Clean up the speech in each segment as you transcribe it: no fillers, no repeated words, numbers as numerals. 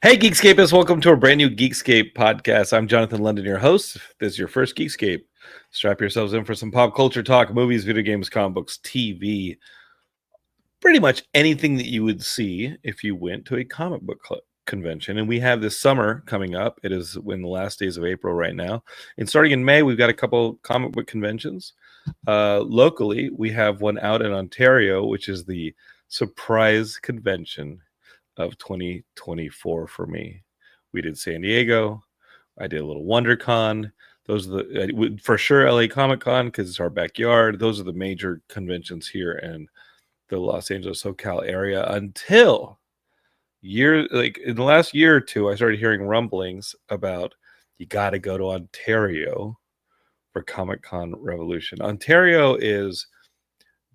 Hey, Geekscapists, welcome to a brand new Geekscape podcast. I'm Jonathan London, your host. If this is your first Geekscape, strap yourselves in for some pop culture talk, movies, video games, comic books, TV, pretty much anything that you would see if you went to a comic book convention. And we have this summer coming up. It is in the last days of April right now. And starting in May, we've got a couple comic book conventions. Locally, we have one out in Ontario, which is the surprise convention of 2024 for me. We did San Diego. I did a little WonderCon. Those are the for sure LA Comic Con because it's our backyard. Those are the major conventions here in the Los Angeles SoCal area until in the last year or two, I started hearing rumblings about you got to go to Ontario for Comic Con Revolution. Ontario is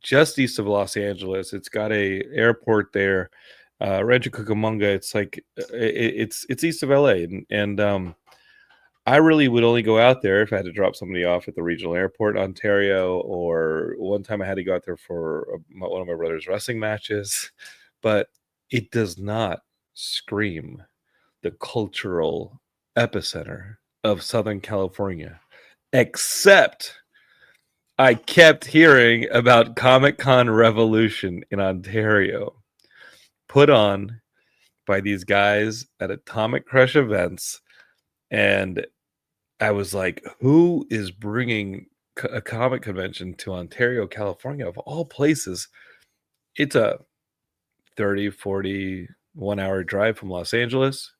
just east of Los Angeles. It's got a airport there. Rancho Cucamonga, it's like it's east of LA, and I really would only go out there if I had to drop somebody off at the regional airport in Ontario, or one time I had to go out there for one of my brother's wrestling matches. But it does not scream the cultural epicenter of Southern California, except I kept hearing about Comic Con Revolution in Ontario, put on by these guys at Atomic Crush events. And I was like, who is bringing a comic convention to Ontario, California, of all places? It's a 30, 40, 1 hour drive from Los Angeles.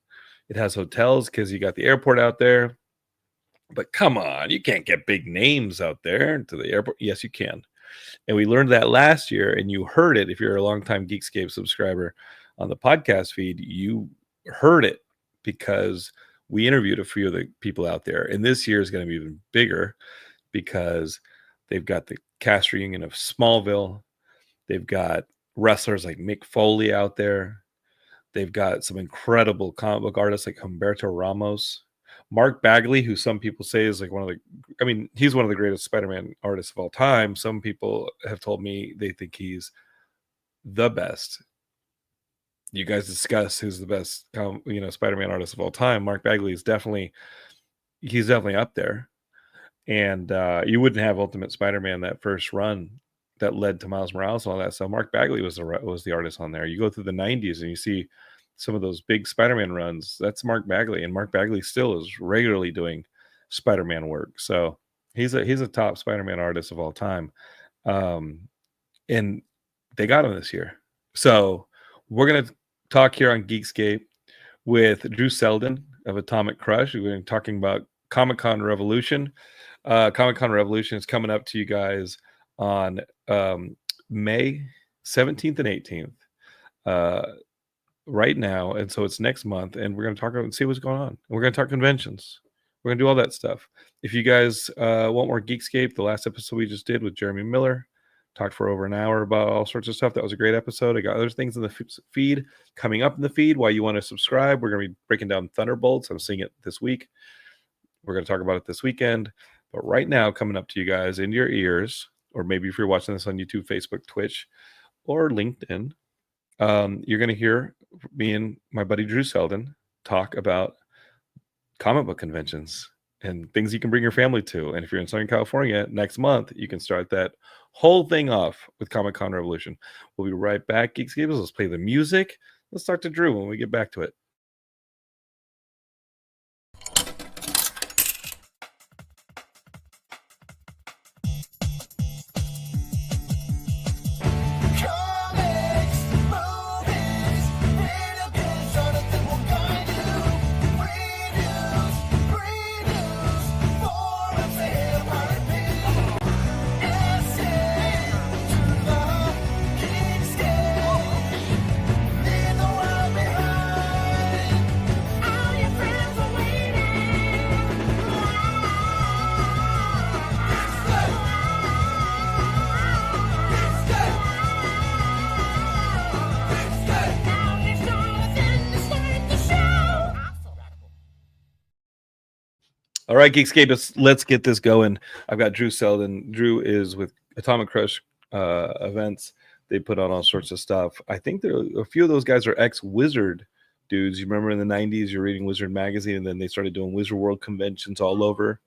It has hotels because you got the airport out there. But come on, you can't get big names out there to the airport. Yes, you can. And we learned that last year, and you heard it. If you're a longtime Geekscape subscriber on the podcast feed, you heard it because we interviewed a few of the people out there. And this year is going to be even bigger because they've got the cast reunion of Smallville. They've got wrestlers like Mick Foley out there. They've got some incredible comic book artists like Humberto Ramos. Mark Bagley, who some people say is like he's one of the greatest Spider-Man artists of all time. Some people have told me they think he's the best. You guys discuss who's the best, Spider-Man artist of all time. Mark Bagley is definitely up there. And you wouldn't have Ultimate Spider-Man, that first run that led to Miles Morales and all that. So Mark Bagley was the artist on there. You go through the 90s and you see some of those big Spider-Man runs. That's Mark Bagley, and Mark Bagley still is regularly doing Spider-Man work. So he's a top Spider-Man artist of all time. And they got him this year. So we're going to talk here on Geekscape with Drew Seldin of Atomic Crush. We're going to be talking about Comic Con Revolution. Comic Con Revolution is coming up to you guys on May 17th and 18th. Right now, and so it's next month, and we're going to talk about and see what's going on. And we're going to talk conventions. We're going to do all that stuff. If you guys want more Geekscape, the last episode we just did with Jeremy Miller, talked for over an hour about all sorts of stuff. That was a great episode. I got other things in the feed coming up in the feed. While you want to subscribe, we're going to be breaking down Thunderbolts. I'm seeing it this week. We're going to talk about it this weekend. But right now, coming up to you guys in your ears, or maybe if you're watching this on YouTube, Facebook, Twitch, or LinkedIn, you're going to hear me and my buddy Drew Seldin talk about comic book conventions and things you can bring your family to. And if you're in Southern California next month, you can start that whole thing off with Comic Con Revolution. We'll be right back, Geekscape. Let's play the music. Let's talk to Drew when we get back to it. All right, Geekscape, let's get this going. I've got Drew Seldin. Drew is with Atomic Crush events. They put on all sorts of stuff. I think a few of those guys are ex-Wizard dudes. You remember in the 90s, you're reading Wizard magazine, and then they started doing Wizard World conventions all over.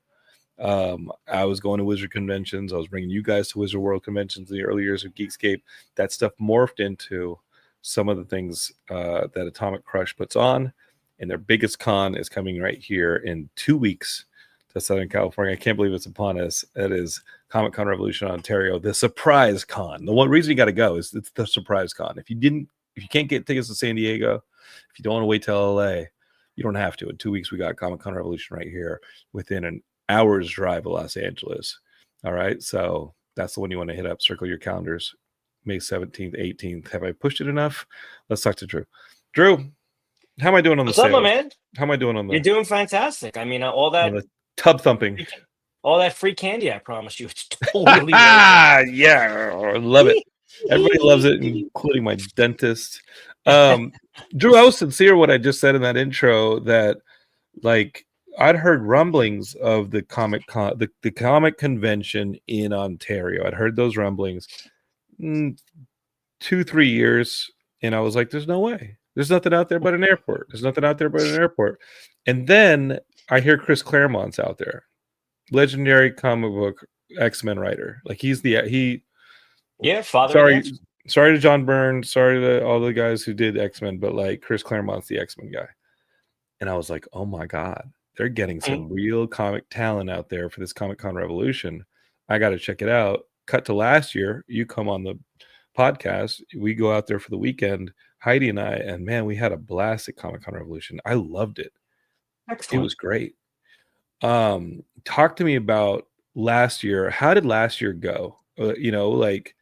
I was going to Wizard conventions. I was bringing you guys to Wizard World conventions in the early years of Geekscape. That stuff morphed into some of the things that Atomic Crush puts on, and their biggest con is coming right here in 2 weeks to Southern California. I can't believe it's upon us. It is Comic Con Revolution Ontario, the surprise con. The one reason you got to go is it's the surprise con. If you can't get tickets to San Diego, if you don't want to wait till LA, you don't have to. In 2 weeks, we got Comic Con Revolution right here within an hour's drive of Los Angeles. All right, so that's the one you want to hit up. Circle your calendars. May 17th, 18th. Have I pushed it enough? Let's talk to Drew. Drew, how am I doing on the What's up, sales? my man? How am I doing on You're doing fantastic. I mean, all on that the tub thumping? all that free candy I promised you, it's totally worth Yeah, I love it. Everybody loves it, including my dentist. Drew, I was sincere what I just said in that intro, that like I'd heard rumblings of the comic convention in Ontario. I'd heard those rumblings 2-3 years, and I was like, there's no way. There's nothing out there but an airport. There's nothing out there but an airport. And then I hear Chris Claremont's out there, legendary comic book X-Men writer. Like father. Sorry to John Byrne, sorry to all the guys who did X-Men, but like Chris Claremont's the X-Men guy. And I was like, oh my God, they're getting some real comic talent out there for this Comic Con Revolution. I got to check it out. Cut to last year, you come on the podcast, we go out there for the weekend, Heidi and I, and man, we had a blast at Comic Con Revolution. I loved it. Excellent. It was great. Talk to me about last year. How did last year go? Like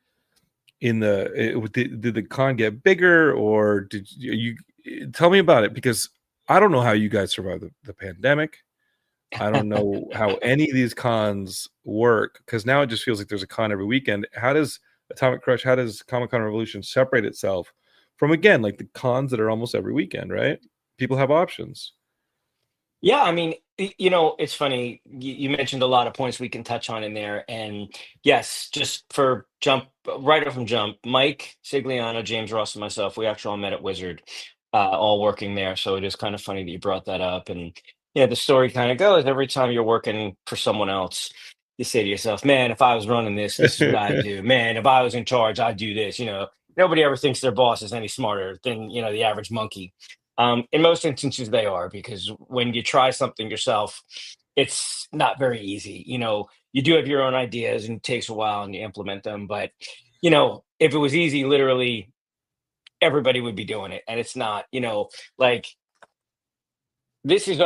did the con get bigger, or did you tell me about it? Because I don't know how you guys survived the pandemic. I don't know how any of these cons work, because now it just feels like there's a con every weekend. How does Atomic Crush, how does Comic Con Revolution separate itself from, again, like the cons that are almost every weekend, right? People have options. Yeah, I mean, it's funny. You mentioned a lot of points we can touch on in there. And yes, just for right off from jump, Mike Sigliano, James Ross, and myself, we actually all met at Wizard, all working there. So it is kind of funny that you brought that up. And the story kind of goes, every time you're working for someone else, you say to yourself, man, if I was running this is what I'd do. Man, if I was in charge, I'd do this. Nobody ever thinks their boss is any smarter than, the average monkey. In most instances, they are, because when you try something yourself, it's not very easy. You do have your own ideas, and it takes a while, and you implement them. But, if it was easy, literally everybody would be doing it. And it's not, like this is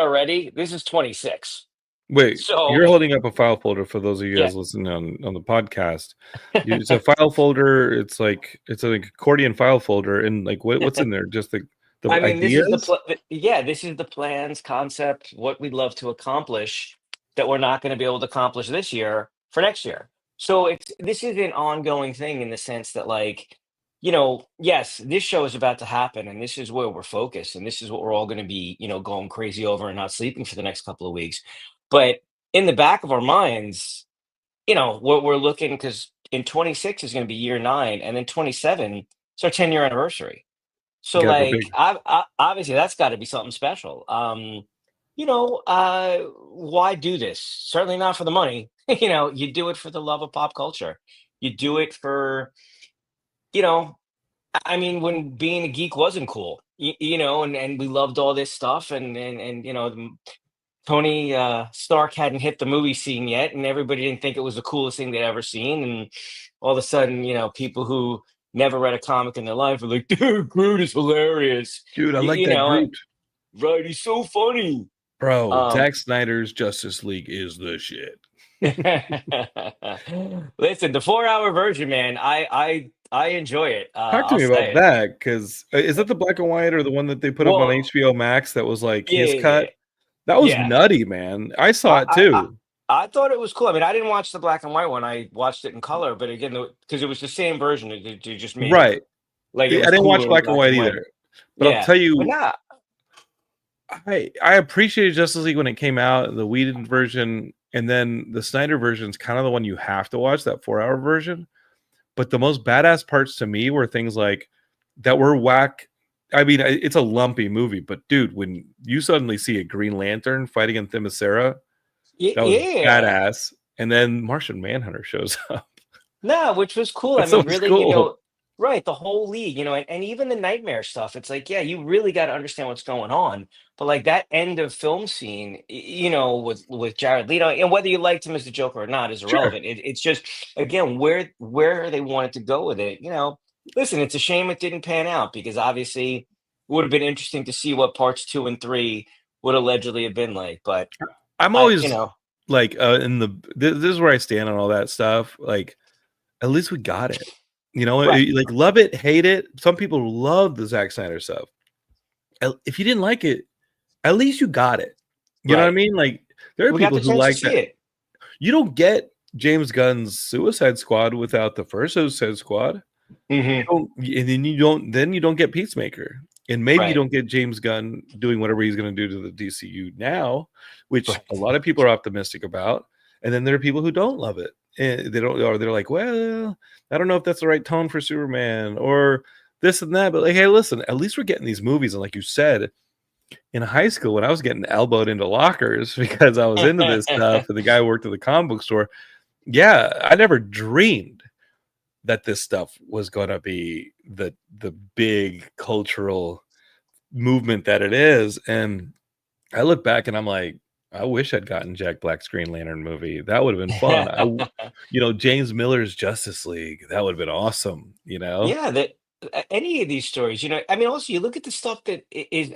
26. Wait, So you're holding up a file folder for those of you guys listening on the podcast. It's a file folder. It's like an accordion file folder, and like what's in there? Just the ideas? This is the plans, concept, what we'd love to accomplish that we're not going to be able to accomplish this year for next year. So this is an ongoing thing, in the sense that, like, yes, this show is about to happen, and this is where we're focused, and this is what we're all going to be, going crazy over and not sleeping for the next couple of weeks. But in the back of our minds, we're looking, because in 26 is going to be year 9, and then 27 is our 10-year anniversary. So, like, obviously, that's got to be something special. Why do this? Certainly not for the money. You do it for the love of pop culture. You do it for, I mean, when being a geek wasn't cool, and we loved all this stuff, and Tony Stark hadn't hit the movie scene yet, and everybody didn't think it was the coolest thing they'd ever seen. And all of a sudden, people who never read a comic in their life are like, dude, Groot is hilarious. Dude, I like that Groot. Right, he's so funny. Bro, Zack Snyder's Justice League is the shit. Listen, the 4-hour version, man, I enjoy it. Talk to me about that, because is that the black and white, or the one that they put up on HBO Max that was like his cut? Yeah. That was nutty, man. I saw it too. I thought it was cool. I mean, I didn't watch the black and white one. I watched it in color, but again, because it was the same version, it just made right. Like, I didn't watch black and white either. But I'll tell you, I appreciated Justice League when it came out, the Whedon version, and then the Snyder version is kind of the one you have to watch, that 4-hour version. But the most badass parts to me were things like that were whack I mean, it's a lumpy movie, but dude, when you suddenly see a Green Lantern fighting in Themyscira, that was Yeah. badass. And then Martian Manhunter shows up. No, which was cool. I That's so mean, really, cool. right, the whole league, and even the nightmare stuff. It's like, yeah, you really got to understand what's going on. But like that end of film scene, with Jared Leto, and whether you liked him as the Joker or not is Sure. irrelevant. It's just again where they wanted to go with it. Listen, it's a shame it didn't pan out because obviously it would have been interesting to see what parts 2 and 3 would allegedly have been like. But I'm I, always like this is where I stand on all that stuff. Like, at least we got it. right, Like love it, hate it. Some people love the Zack Snyder stuff. If you didn't like it, at least you got it. You know what I right. mean? Like there are We got people the who chance to like see that. it. You don't get James Gunn's Suicide Squad without the first Suicide Squad. You Hmm. don't, and then you don't get Peacemaker, and maybe you Right. don't get James Gunn doing whatever he's going to do to the DCU now, which a Right. lot of people are optimistic about. And then there are people who don't love it, and they don't, or they're like, well, I don't know if that's the right tone for Superman or this and that. But like, hey, listen, at least we're getting these movies, and like you said, in high school when I was getting elbowed into lockers because I was into this stuff, and the guy who worked at the comic book store. Yeah, I never dreamed that this stuff was going to be the big cultural movement that it is. And I look back and I'm like, I wish I'd gotten Jack Black's Green Lantern movie. That would have been fun. James Miller's Justice League. That would have been awesome. Yeah, that any of these stories, I mean, also you look at the stuff that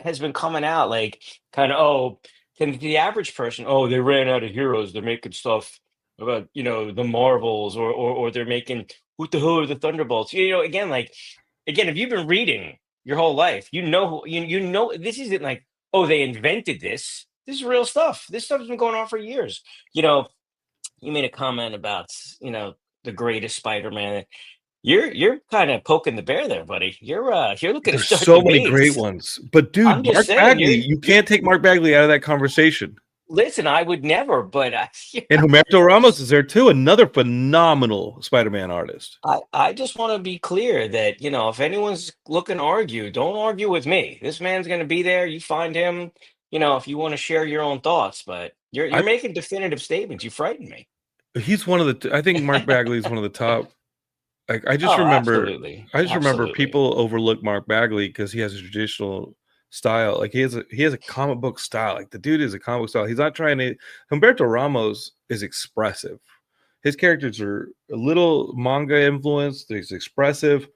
has been coming out, like kind of, and the average person, they ran out of heroes. They're making stuff about, the Marvels, or they're making what the hell are the Thunderbolts? Again, if you've been reading your whole life, this isn't like, they invented this. This is real stuff. This stuff has been going on for years. You made a comment about, the greatest Spider-Man. You're kind of poking the bear there, buddy. You're looking at There's stuff so many great debates. ones. But I'm dude, just Mark saying, Bagley, you can't take Mark Bagley out of that conversation. listen, I would never, but And Humberto Ramos is there too, another phenomenal Spider-Man artist. I just want to be clear that, if anyone's looking to argue, don't argue with me. This man's going to be there. You find him, if you want to share your own thoughts, but you're making definitive statements. You frighten me. He's one of the I think Mark Bagley is one of the top. Like I just Oh, remember absolutely. remember Absolutely. people overlook Mark Bagley because he has a traditional style. Like he has a comic book style. Like the dude is a comic book style. He's not trying to. Humberto Ramos is expressive. His characters are a little manga influenced. He's expressive.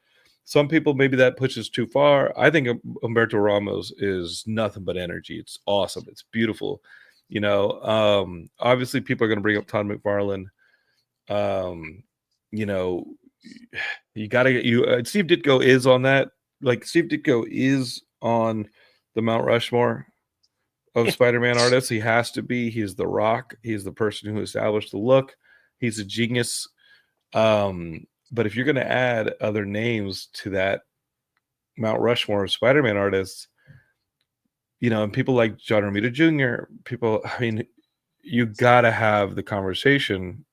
Some people maybe that pushes too far. I think Humberto Ramos is nothing but energy. It's awesome. It's beautiful. Obviously people are going to bring up Todd McFarlane. You know, you gotta get Steve Ditko is on that. Like Steve Ditko is on the Mount Rushmore of Spider-Man artists. He has to be. He's the Rock. He's the person who established the look. He's a genius. But if you're gonna add other names to that Mount Rushmore of Spider-Man artists, and people like John Romita Jr., you gotta have the conversation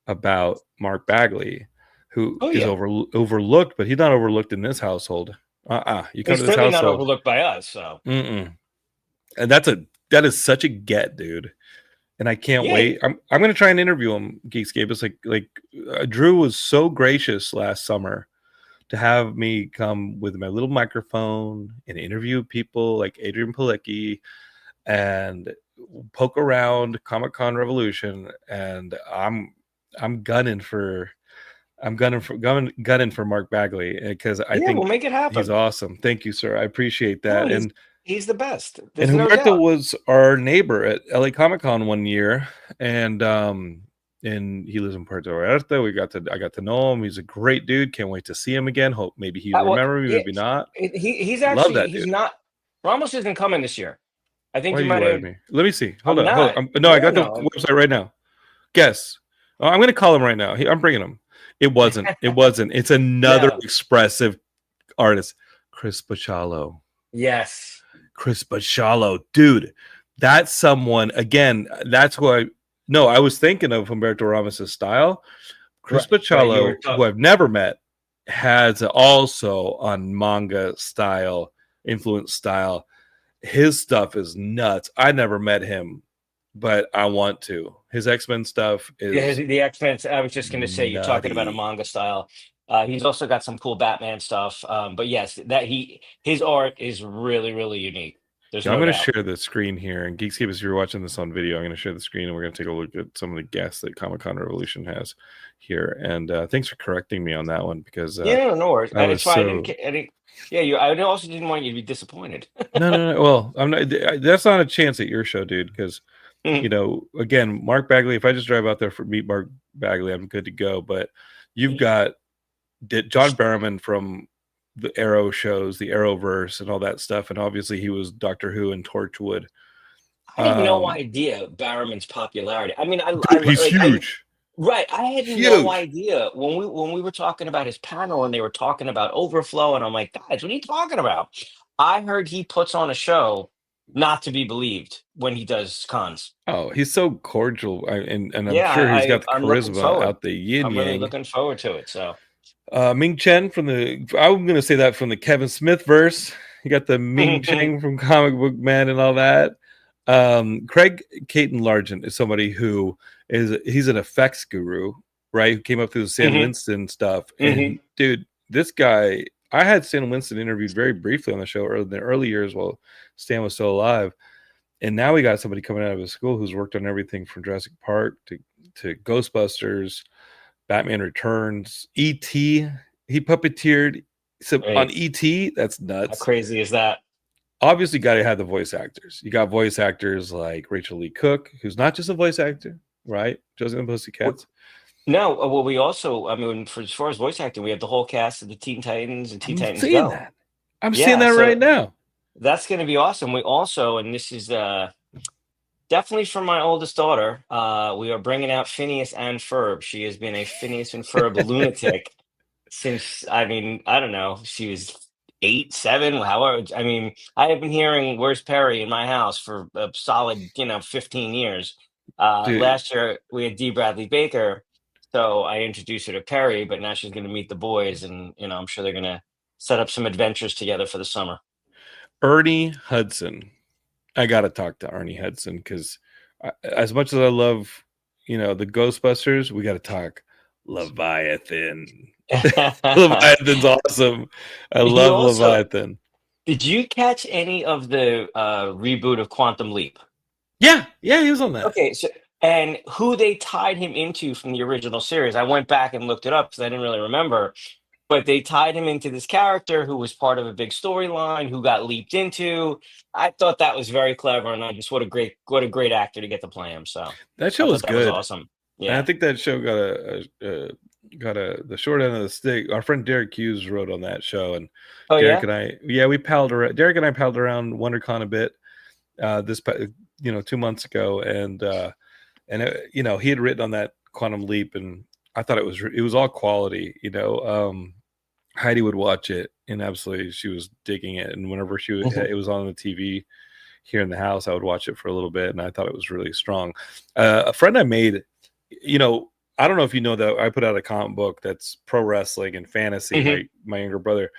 about Mark Bagley, who is Yeah. overlooked, but he's not overlooked in this household. You come He's to this certainly not household, overlooked by us. So and that is such a get, dude. And I can't yeah, wait. I'm gonna try and interview him. Geekscape. It's Drew was so gracious last summer to have me come with my little microphone and interview people like Adrian Palicki and poke around Comic-Con Revolution, and I'm gunning for Mark Bagley because I we'll think make it happen. he's awesome. Thank you, sir. I appreciate No, that. he's the best. And There's no Humberto doubt. was our neighbor at LA Comic Con one year, and he lives in Puerto Vallarta. I got to know him. He's a great dude. Can't wait to see him again. Hope maybe he Well, remember me, yeah, maybe not. he's Love actually that he's dude. not. Ramos isn't coming this year. I think Why you are you might lying have. to me? Let me see. Hold I'm on. not. No, I got the No. website right now. Guess. Oh, I'm going to call him right now. I'm bringing him. It wasn't. It's another No. expressive artist, Chris Bachalo. Yes. Chris Bachalo, dude. That's someone. Again, that's who I was thinking of Humberto Ramos' style. Chris Bachalo, who I've never met, has also on manga style influence style. His stuff is nuts. I never met him, but I want to. His X-Men stuff is The X-Men. I was just going to say, you're talking about a nutty. manga style. He's also got some cool Batman stuff. But yes, his art is really, really unique. There's Yeah, I'm no going to doubt. share the screen here. And Geekscape, as you're watching this on video, I'm going to share the screen and we're going to take a look at some of the guests that Comic Con Revolution has here. And thanks for correcting me on that one because Yeah, no worries. I was It's fine. so. Yeah, I also didn't want you to be disappointed. No. Well, I'm not. That's not a chance at your show, dude. Because again, Mark Bagley. If I just drive out there for meet Mark Bagley, I'm good to go. But you've got John Barrowman from the Arrow shows, the Arrowverse, and all that stuff. And obviously, he was Doctor Who and Torchwood. I had no idea Barrowman's popularity. I mean, Dude, he's huge. Right. I had no Huge. idea when we were talking about his panel and they were talking about Overflow, and I'm like, guys, what are you talking about? I heard he puts on a show not to be believed when he does cons. Oh, he's so cordial, and I'm Yeah, sure he's got the I'm looking charisma forward. out the yin I'm really yang. looking forward to it. So Ming Chen from I'm going to say that from the Kevin Smith verse. You got the Ming Chen from Comic Book Man and all that. Craig Caton Largent is somebody who he's an effects guru, right? Who came up through the Stan Winston stuff. And dude, this guy, I had Stan Winston interviewed very briefly on the show in the early years while Stan was still alive. And now we got somebody coming out of his school who's worked on everything from Jurassic Park to Ghostbusters, Batman Returns, E.T. He puppeteered on E.T. That's nuts. How crazy is that? Obviously, got to have the voice actors. You got voice actors like Rachel Lee Cook, who's not just a voice actor, right? Josie and the Pussycats. No, well, we also, I mean, as far as voice acting, we have the whole cast of the Teen Titans and Teen Titans Go. That. I'm seeing that right now. That's going to be awesome. We also, and this is definitely for my oldest daughter, we are bringing out Phineas and Ferb. She has been a Phineas and Ferb lunatic since, I mean, I don't know, she was 8, 7, however. I mean, I have been hearing "Where's Perry" in my house for a solid, 15 years. Last year we had D. Bradley Baker, so I introduced her to Perry, but now she's going to meet the boys, and I'm sure they're going to set up some adventures together for the summer. Ernie Hudson. I got to talk to Ernie Hudson because as much as I love, the Ghostbusters, we got to talk Leviathan. Leviathan's awesome. I love Leviathan. Did you catch any of the reboot of Quantum Leap? Yeah, he was on that. Okay, so and who they tied him into from the original series? I went back and looked it up because I didn't really remember. But they tied him into this character who was part of a big storyline, who got leaped into. I thought that was very clever, and what a great actor to get to play him. So that show was good. That was awesome. Yeah, and I think that show got the short end of the stick. Our friend Derek Hughes wrote on that show, and Derek and I, we palled around. Derek and I palled around WonderCon a bit this 2 months ago, and he had written on that Quantum Leap, and I thought it was all quality. Heidi would watch it, and absolutely she was digging it. And whenever it was on the TV here in the house, I would watch it for a little bit, and I thought it was really strong. A friend I made, I don't know if you know that I put out a comic book that's pro wrestling and fantasy. My younger brother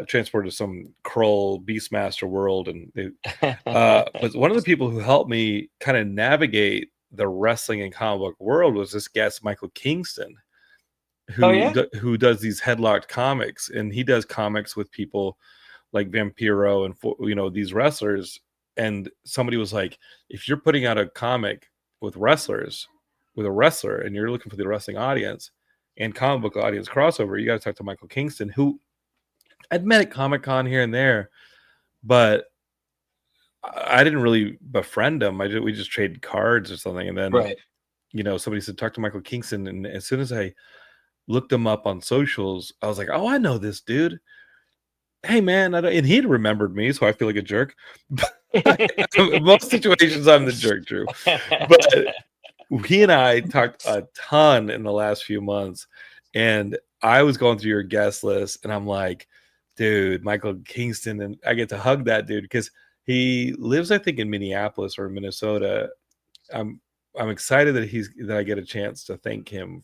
transported to some Krull Beastmaster world, and but one of the people who helped me kind of navigate the wrestling and comic book world was this guest, Michael Kingston, who does these headlocked comics, and he does comics with people like Vampiro and these wrestlers. And somebody was like, if you're putting out a comic with wrestlers, with a wrestler, and you're looking for the wrestling audience and comic book audience crossover, you got to talk to Michael Kingston, who I'd met at Comic-Con here and there, but I didn't really befriend him. We just traded cards or something. And then, somebody said, talk to Michael Kingston. And as soon as I looked him up on socials, I was like, oh, I know this dude. Hey, man. And he'd remembered me, so I feel like a jerk. Most situations, I'm the jerk, Drew. But he and I talked a ton in the last few months. And I was going through your guest list, and I'm like, dude, Michael Kingston. And I get to hug that dude because he lives, I think, in Minneapolis or Minnesota. I'm excited that I get a chance to thank him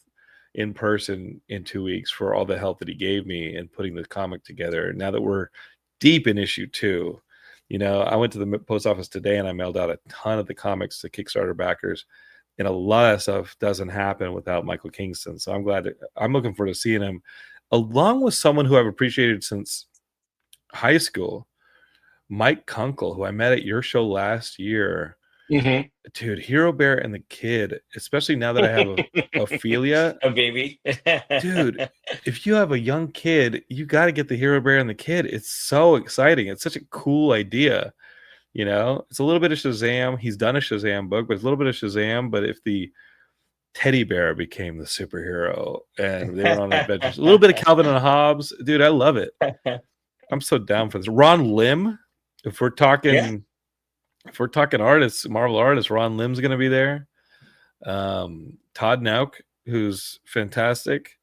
in person in 2 weeks for all the help that he gave me in putting the comic together. Now that we're deep in issue 2. You know, I went to the post office today and I mailed out a ton of the comics to Kickstarter backers, and a lot of stuff doesn't happen without Michael Kingston. So I'm looking forward to seeing him, along with someone who I've appreciated since high school, Mike Kunkel, who I met at your show last year. Mm-hmm. Dude, Hero Bear and the Kid, especially now that I have Ophelia. A baby. Dude, if you have a young kid, you got to get the Hero Bear and the Kid. It's so exciting. It's such a cool idea. You know, it's a little bit of Shazam. He's done a Shazam book, but it's a little bit of Shazam. But if the teddy bear became the superhero and they went on adventures, a little bit of Calvin and Hobbes, dude, I love it. I'm so down for this. Ron Lim, if we're talking artists, Marvel artists, Ron Lim's going to be there. Todd Nauk, who's fantastic.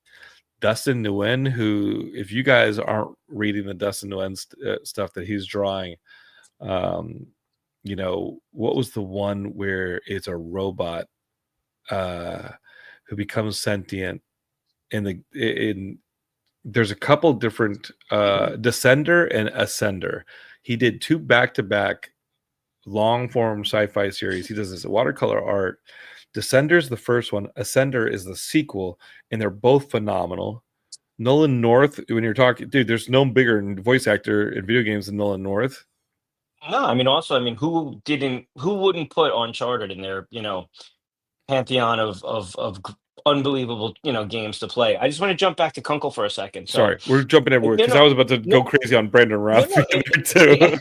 Dustin Nguyen, who, if you guys aren't reading the Dustin Nguyen stuff that he's drawing, you know, what was the one where it's a robot who becomes sentient there's a couple different Descender and Ascender. He did 2 back-to-back long form sci-fi series. He does this watercolor art. Descender's the first one, Ascender is the sequel, and they're both phenomenal. Nolan North, when you're talking, dude, there's no bigger voice actor in video games than Nolan North. No, I mean, also, I mean, who wouldn't put Uncharted in their, you know, pantheon of unbelievable, you know, games to play. I just want to jump back to Kunkel for a second. So, Sorry, we're jumping everywhere because I was about to go crazy on Brandon Routh too.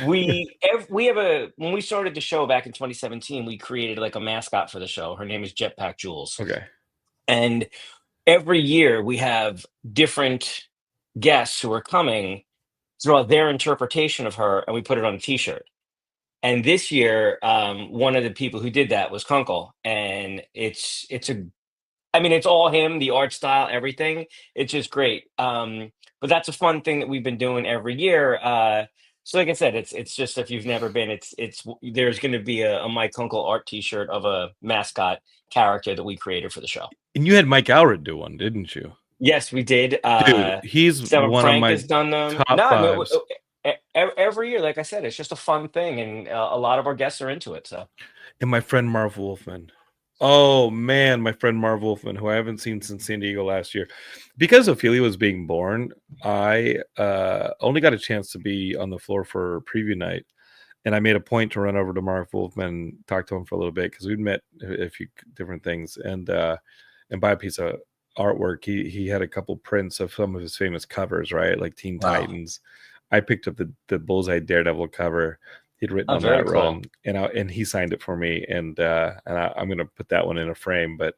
We have when we started the show back in 2017, we created like a mascot for the show. Her name is Jetpack Jules. Okay. And every year we have different guests who are coming, draw their interpretation of her, and we put it on a T-shirt. And this year, one of the people who did that was Kunkel, and it's all him, the art style, everything. It's just great. But that's a fun thing that we've been doing every year. So, like I said, it's just, if you've never been, there's going to be a Mike Kunkel art T-shirt of a mascot character that we created for the show. And you had Mike Allred do one, didn't you? Yes, we did. Dude, he's one Frank of my has done them. top fives. Every year, like I said, it's just a fun thing, and a lot of our guests are into it. So, and my friend Marv Wolfman, oh man, my friend Marv Wolfman, who I haven't seen since San Diego last year, because Ophelia was being born, I only got a chance to be on the floor for preview night, and I made a point to run over to Marv Wolfman, talk to him for a little bit because we'd met a few different things, and buy a piece of artwork. He had a couple prints of some of his famous covers, right, like Teen Titans. I picked up the Bullseye Daredevil cover he'd written on that run, and he signed it for me, and I'm going to put that one in a frame. But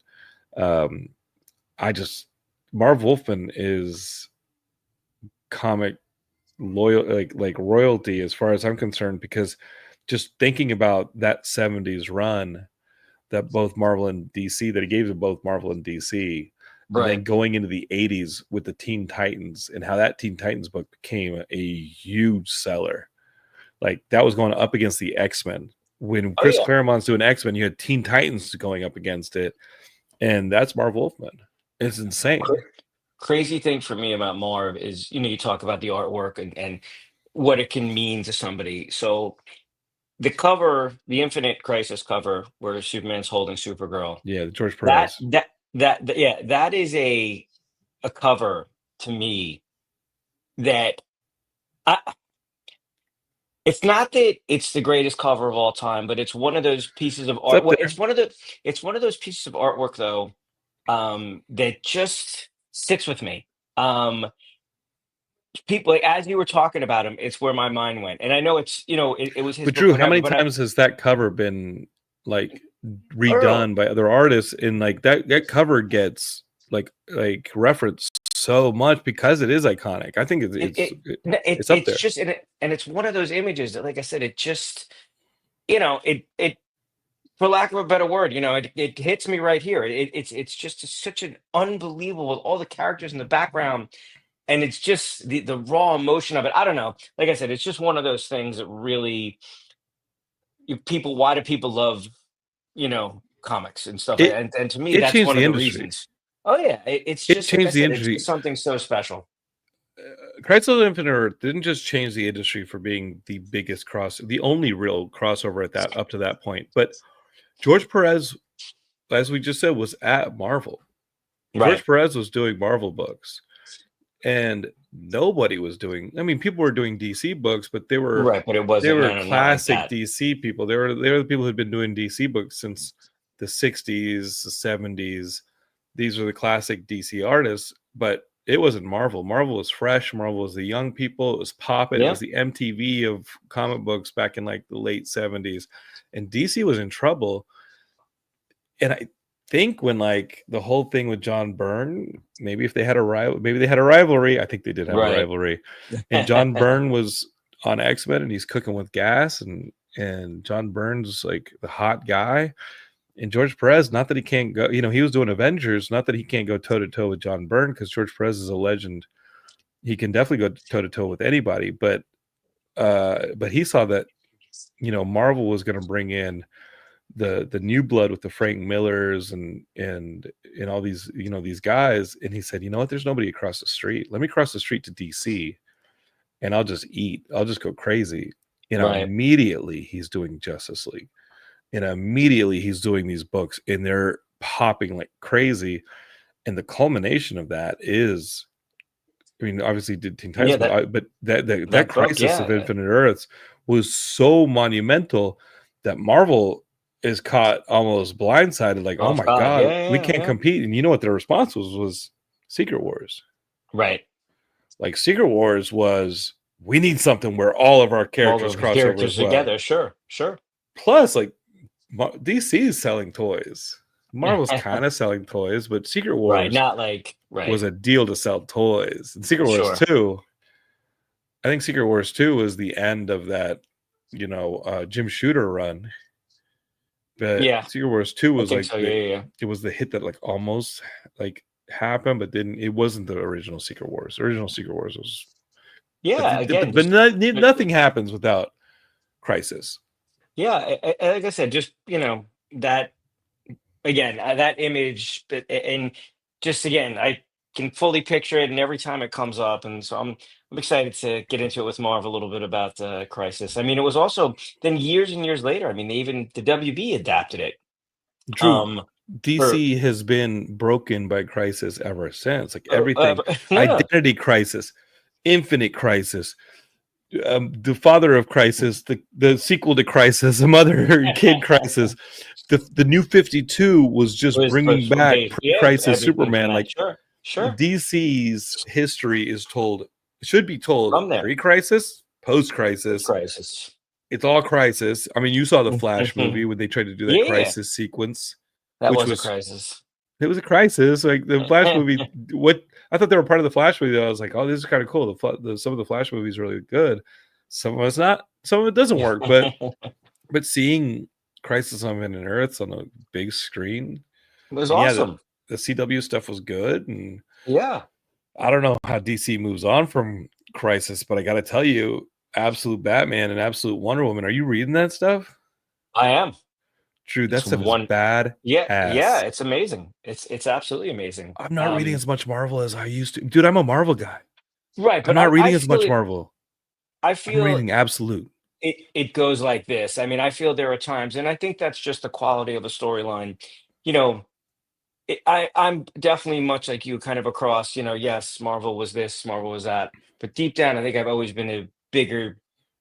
Marv Wolfman is comic loyal, like royalty as far as I'm concerned, because just thinking about that 70s run that both Marvel and DC, that he gave to both Marvel and DC, right. And then going into the 80s with the Teen Titans, and how that Teen Titans book became a huge seller. Like, that was going up against the X-Men. When Chris Claremont's doing X-Men, you had Teen Titans going up against it. And that's Marv Wolfman. It's insane. Crazy thing for me about Marv is, you know, you talk about the artwork and what it can mean to somebody. So the cover, the Infinite Crisis cover, where Superman's holding Supergirl. Yeah, the George Perez. That is a cover to me that it's not that it's the greatest cover of all time, but it's one of those pieces of art. It's one of those pieces of artwork though, that just sits with me. People, like, as you were talking about him, it's where my mind went, and I know it's, you know, it was his. But Drew, how many times has that cover been like redone by other artists? And like that cover gets like referenced so much because it is iconic. I think it's up there. Just, and it's one of those images that, like I said, it just, you know, it for lack of a better word, you know, it hits me right here. It's just such an unbelievable, all the characters in the background. And it's just the raw emotion of it. I don't know. Like I said, it's just one of those things that really, why do people love, you know, comics and stuff? And to me, that's one of the reasons. Oh yeah, it changed the industry. It's something so special. Crisis on Infinite Earth didn't just change the industry for being the biggest the only real crossover at that up to that point, but George Perez, as we just said, was at Marvel. Right. George Perez was doing Marvel books, and nobody was doing. I mean, people were doing DC books, but they were Right, but it wasn't no, not like classic that. DC people. They were the people who'd been doing DC books since the 60s, the 70s. These were the classic DC artists, but it wasn't Marvel. Marvel was fresh. Marvel was the young people. It was popping. It was the MTV of comic books back in like the late 70s. And DC was in trouble. And I think when like the whole thing with John Byrne, maybe they had a rivalry. I think they did have a rivalry. And John Byrne was on X-Men and he's cooking with gas, and John Byrne's like the hot guy. And George Perez, not that he can't go, he was doing Avengers, not that he can't go toe to toe with John Byrne, because George Perez is a legend. He can definitely go toe to toe with anybody, but he saw that, Marvel was going to bring in the new blood with the Frank Millers and all these, these guys. And he said, you know what, there's nobody across the street. Let me cross the street to DC and I'll just go crazy. Immediately he's doing Justice League. And immediately he's doing these books and they're popping like crazy. And the culmination of that is, I mean, obviously did Teen Titans, but that Crisis of Infinite Earths was so monumental that Marvel is caught almost blindsided. Like, oh my God, we can't compete. And you know what their response was Secret Wars. Right. Like Secret Wars was, we need something where all of our characters cross over as well. Together. Sure. Plus, like, DC is selling toys. Marvel's kind of selling toys, but Secret Wars was a deal to sell toys. And Secret Wars 2, I think Secret Wars 2 was the end of that, Jim Shooter run. But Secret Wars 2 was like it was the hit that like almost like happened, but it wasn't the original Secret Wars. The original Secret Wars was but nothing happens without Crisis. Yeah, like I said, just that again, that image, and just again, I can fully picture it, and every time it comes up, and so I'm excited to get into it with Marv a little bit about Crisis. I mean, it was also then years and years later. I mean, the WB adapted it. Drew, DC has been broken by Crisis ever since. Like everything, Identity Crisis, Infinite Crisis. The father of Crisis, the sequel to Crisis, a mother kid Crisis, the new 52 was just bringing back pre-Crisis Superman. Like sure. DC's history should be told pre-Crisis, post-Crisis. It's all Crisis. I mean, you saw the Flash movie when they tried to do that Crisis sequence. That was a crisis. It was a crisis. Like the Flash movie, I thought they were part of the Flash movie. I was like, oh, this is kind of cool. Some of the Flash movies are really good. Some of it's not. Some of it doesn't work. But seeing Crisis on Infinite Earths on a big screen, it was awesome. The CW stuff was good, and I don't know how DC moves on from Crisis, but I got to tell you, Absolute Batman and Absolute Wonder Woman. Are you reading that stuff? I am. True, that's one bad. Yeah, it's amazing. It's absolutely amazing. I'm not reading as much Marvel as I used to. Dude, I'm a Marvel guy. Right, but I'm not reading as much Marvel. I feel I'm reading Absolute. It goes like this. I mean, I feel there are times, and I think that's just the quality of a storyline. I'm definitely much like you, kind of across. Yes, Marvel was this, Marvel was that, but deep down, I think I've always been a bigger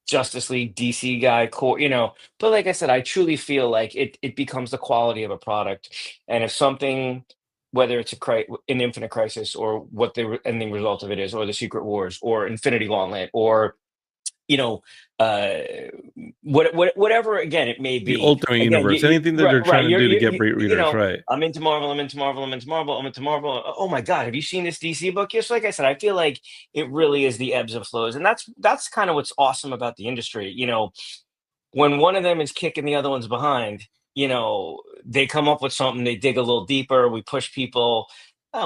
Justice League DC guy, but like I said, I truly feel like it becomes the quality of a product. And if something, whether it's an Infinite Crisis or what the ending result of it is, or the Secret Wars or Infinity Gauntlet, or whatever again it may be, the Ultimate Universe, anything that they're trying to do to get readers, right? I'm into Marvel. Oh my God, have you seen this DC book? Yes, like I said, I feel like it really is the ebbs and flows, and that's kind of what's awesome about the industry. When one of them is kicking the other one's behind, they come up with something, they dig a little deeper, we push people.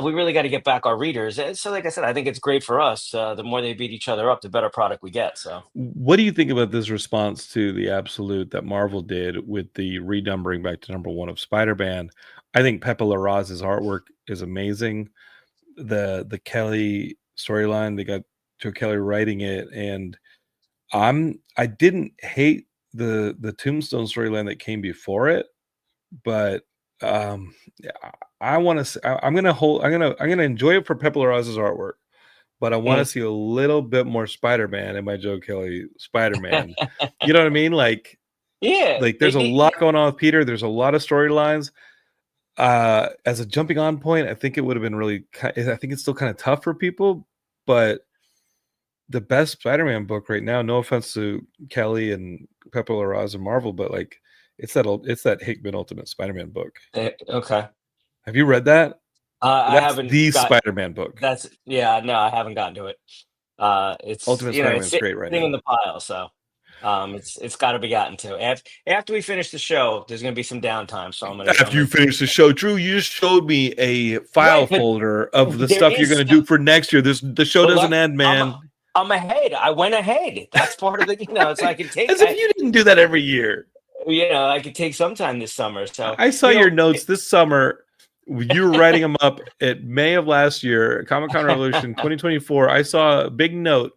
We really got to get back our readers. So like I said, I think it's great for us. The more they beat each other up, the better product we get. So what do you think about this response to the Absolute that Marvel did with the renumbering back to #1 of Spider-Man? I think Pepe Larraz's artwork is amazing. The Kelly storyline, they got Joe Kelly writing it, and I didn't hate the Tombstone storyline that came before it, but I want to. I'm gonna enjoy it for Pepe Larraz's artwork, but I want to see a little bit more Spider-Man in my Joe Kelly Spider-Man. You know what I mean? Like, Yeah, like there's a lot going on with Peter. There's a lot of storylines. As a jumping on point, I think it would have been really. I think it's still kind of tough for people, but the best Spider-Man book right now. No offense to Kelly and Pepe Larraz and Marvel, but like it's that Hickman Ultimate Spider-Man book. okay. Have you read that? I That's haven't the got. Spider-Man book. No, I haven't gotten to it. It's Ultimate you know, Spider-Man it's is great right sitting in now. the pile, so it's got to be gotten to. After we finish the show, there's going to be some downtime, so I'm After you gonna finish the show, Drew, you just showed me a file right, but folder of the there stuff you're is going to do for next year. The show but doesn't end, man. I'm ahead. I went ahead. That's part of the so I can take As if you didn't do that every year. I could take some time this summer. So I saw your notes this summer. You were writing them up at May of last year, Comic Con Revolution 2024. I saw a big note: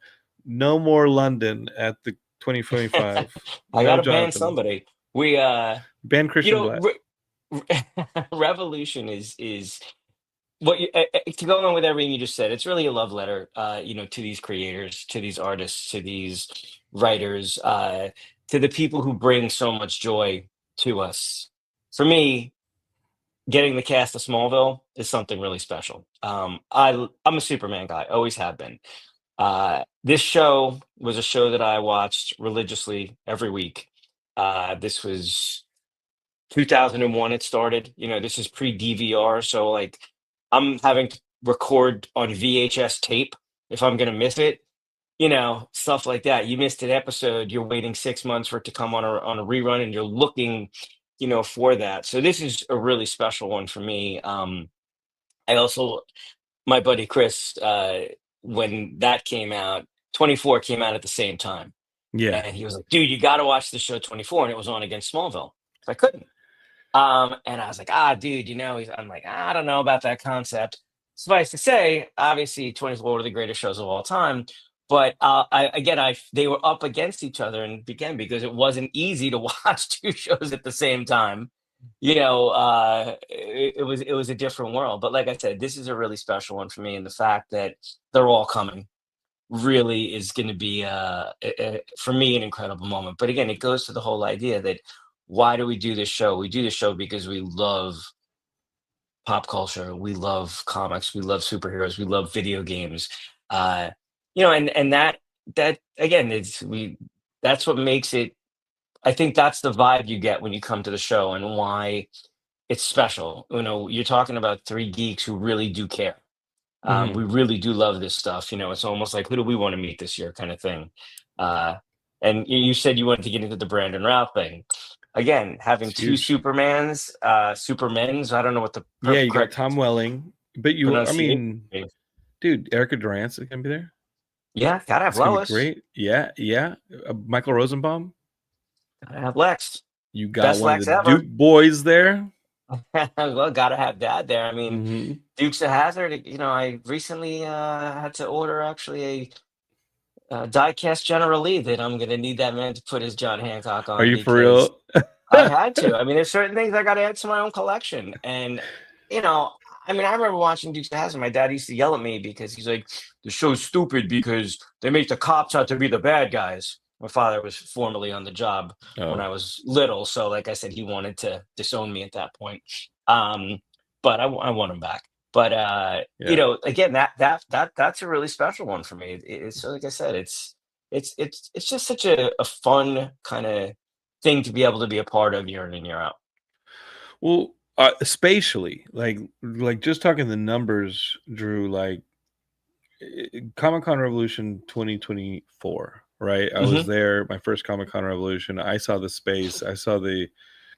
no more London at the 2025. I No, got to ban Jonathan. somebody. We ban Christian Black. Revolution is what to go along with everything you just said. It's really a love letter, to these creators, to these artists, to these writers, to the people who bring so much joy to us. For me, getting the cast of Smallville is something really special. I'm a Superman guy, always have been. This show was a show that I watched religiously every week. This was 2001 it started. This is pre-DVR, so like I'm having to record on VHS tape if I'm gonna miss it. Stuff like that. You missed an episode, you're waiting 6 months for it to come on a rerun, and you're looking, for that. So this is a really special one for me. I also, my buddy Chris, when that came out, 24 came out at the same time. Yeah. And he was like, dude, you got to watch the show 24. And it was on against Smallville. So I couldn't. And I was like, dude, I'm like, I don't know about that concept. Suffice to say, obviously, 24 are the greatest shows of all time. But they were up against each other, and again, because it wasn't easy to watch two shows at the same time. It was a different world. But like I said, this is a really special one for me, and the fact that they're all coming really is going to be for me an incredible moment. But again, it goes to the whole idea that why do we do this show? We do this show because we love pop culture, we love comics, we love superheroes, we love video games. And that again, that's what makes it. I think that's the vibe you get when you come to the show, and why it's special. You're talking about three geeks who really do care. We really do love this stuff. It's almost like, who do we want to meet this year, kind of thing. And you said you wanted to get into the Brandon Routh thing. Again, having two Supermans, Supermen's. I don't know what the you got Tom Welling, but pronunciation is. Dude, Erica Durant's gonna be there. Yeah, gotta have Lois. Great. Yeah. Michael Rosenbaum. Gotta have Lex. You got best one of the Duke boys there. Well, gotta have Dad there. I mean, Dukes of Hazzard. I recently had to order actually a die-cast General Lee that I'm gonna need that man to put his John Hancock on. Are you for real? I had to. I mean, there's certain things I got to add to my own collection, and I remember watching Dukes of Hazzard. My dad used to yell at me because he's like, "The show's stupid because they make the cops out to be the bad guys." My father was formerly on the job when I was little, so like I said, he wanted to disown me at that point. But I want him back. But again, that's a really special one for me. It's like I said, it's just such a fun kind of thing to be able to be a part of year in and year out. Well, spatially, like just talking the numbers, Drew, like Comic Con Revolution 2024, right? I was there, my first Comic Con Revolution. I saw the space, I saw the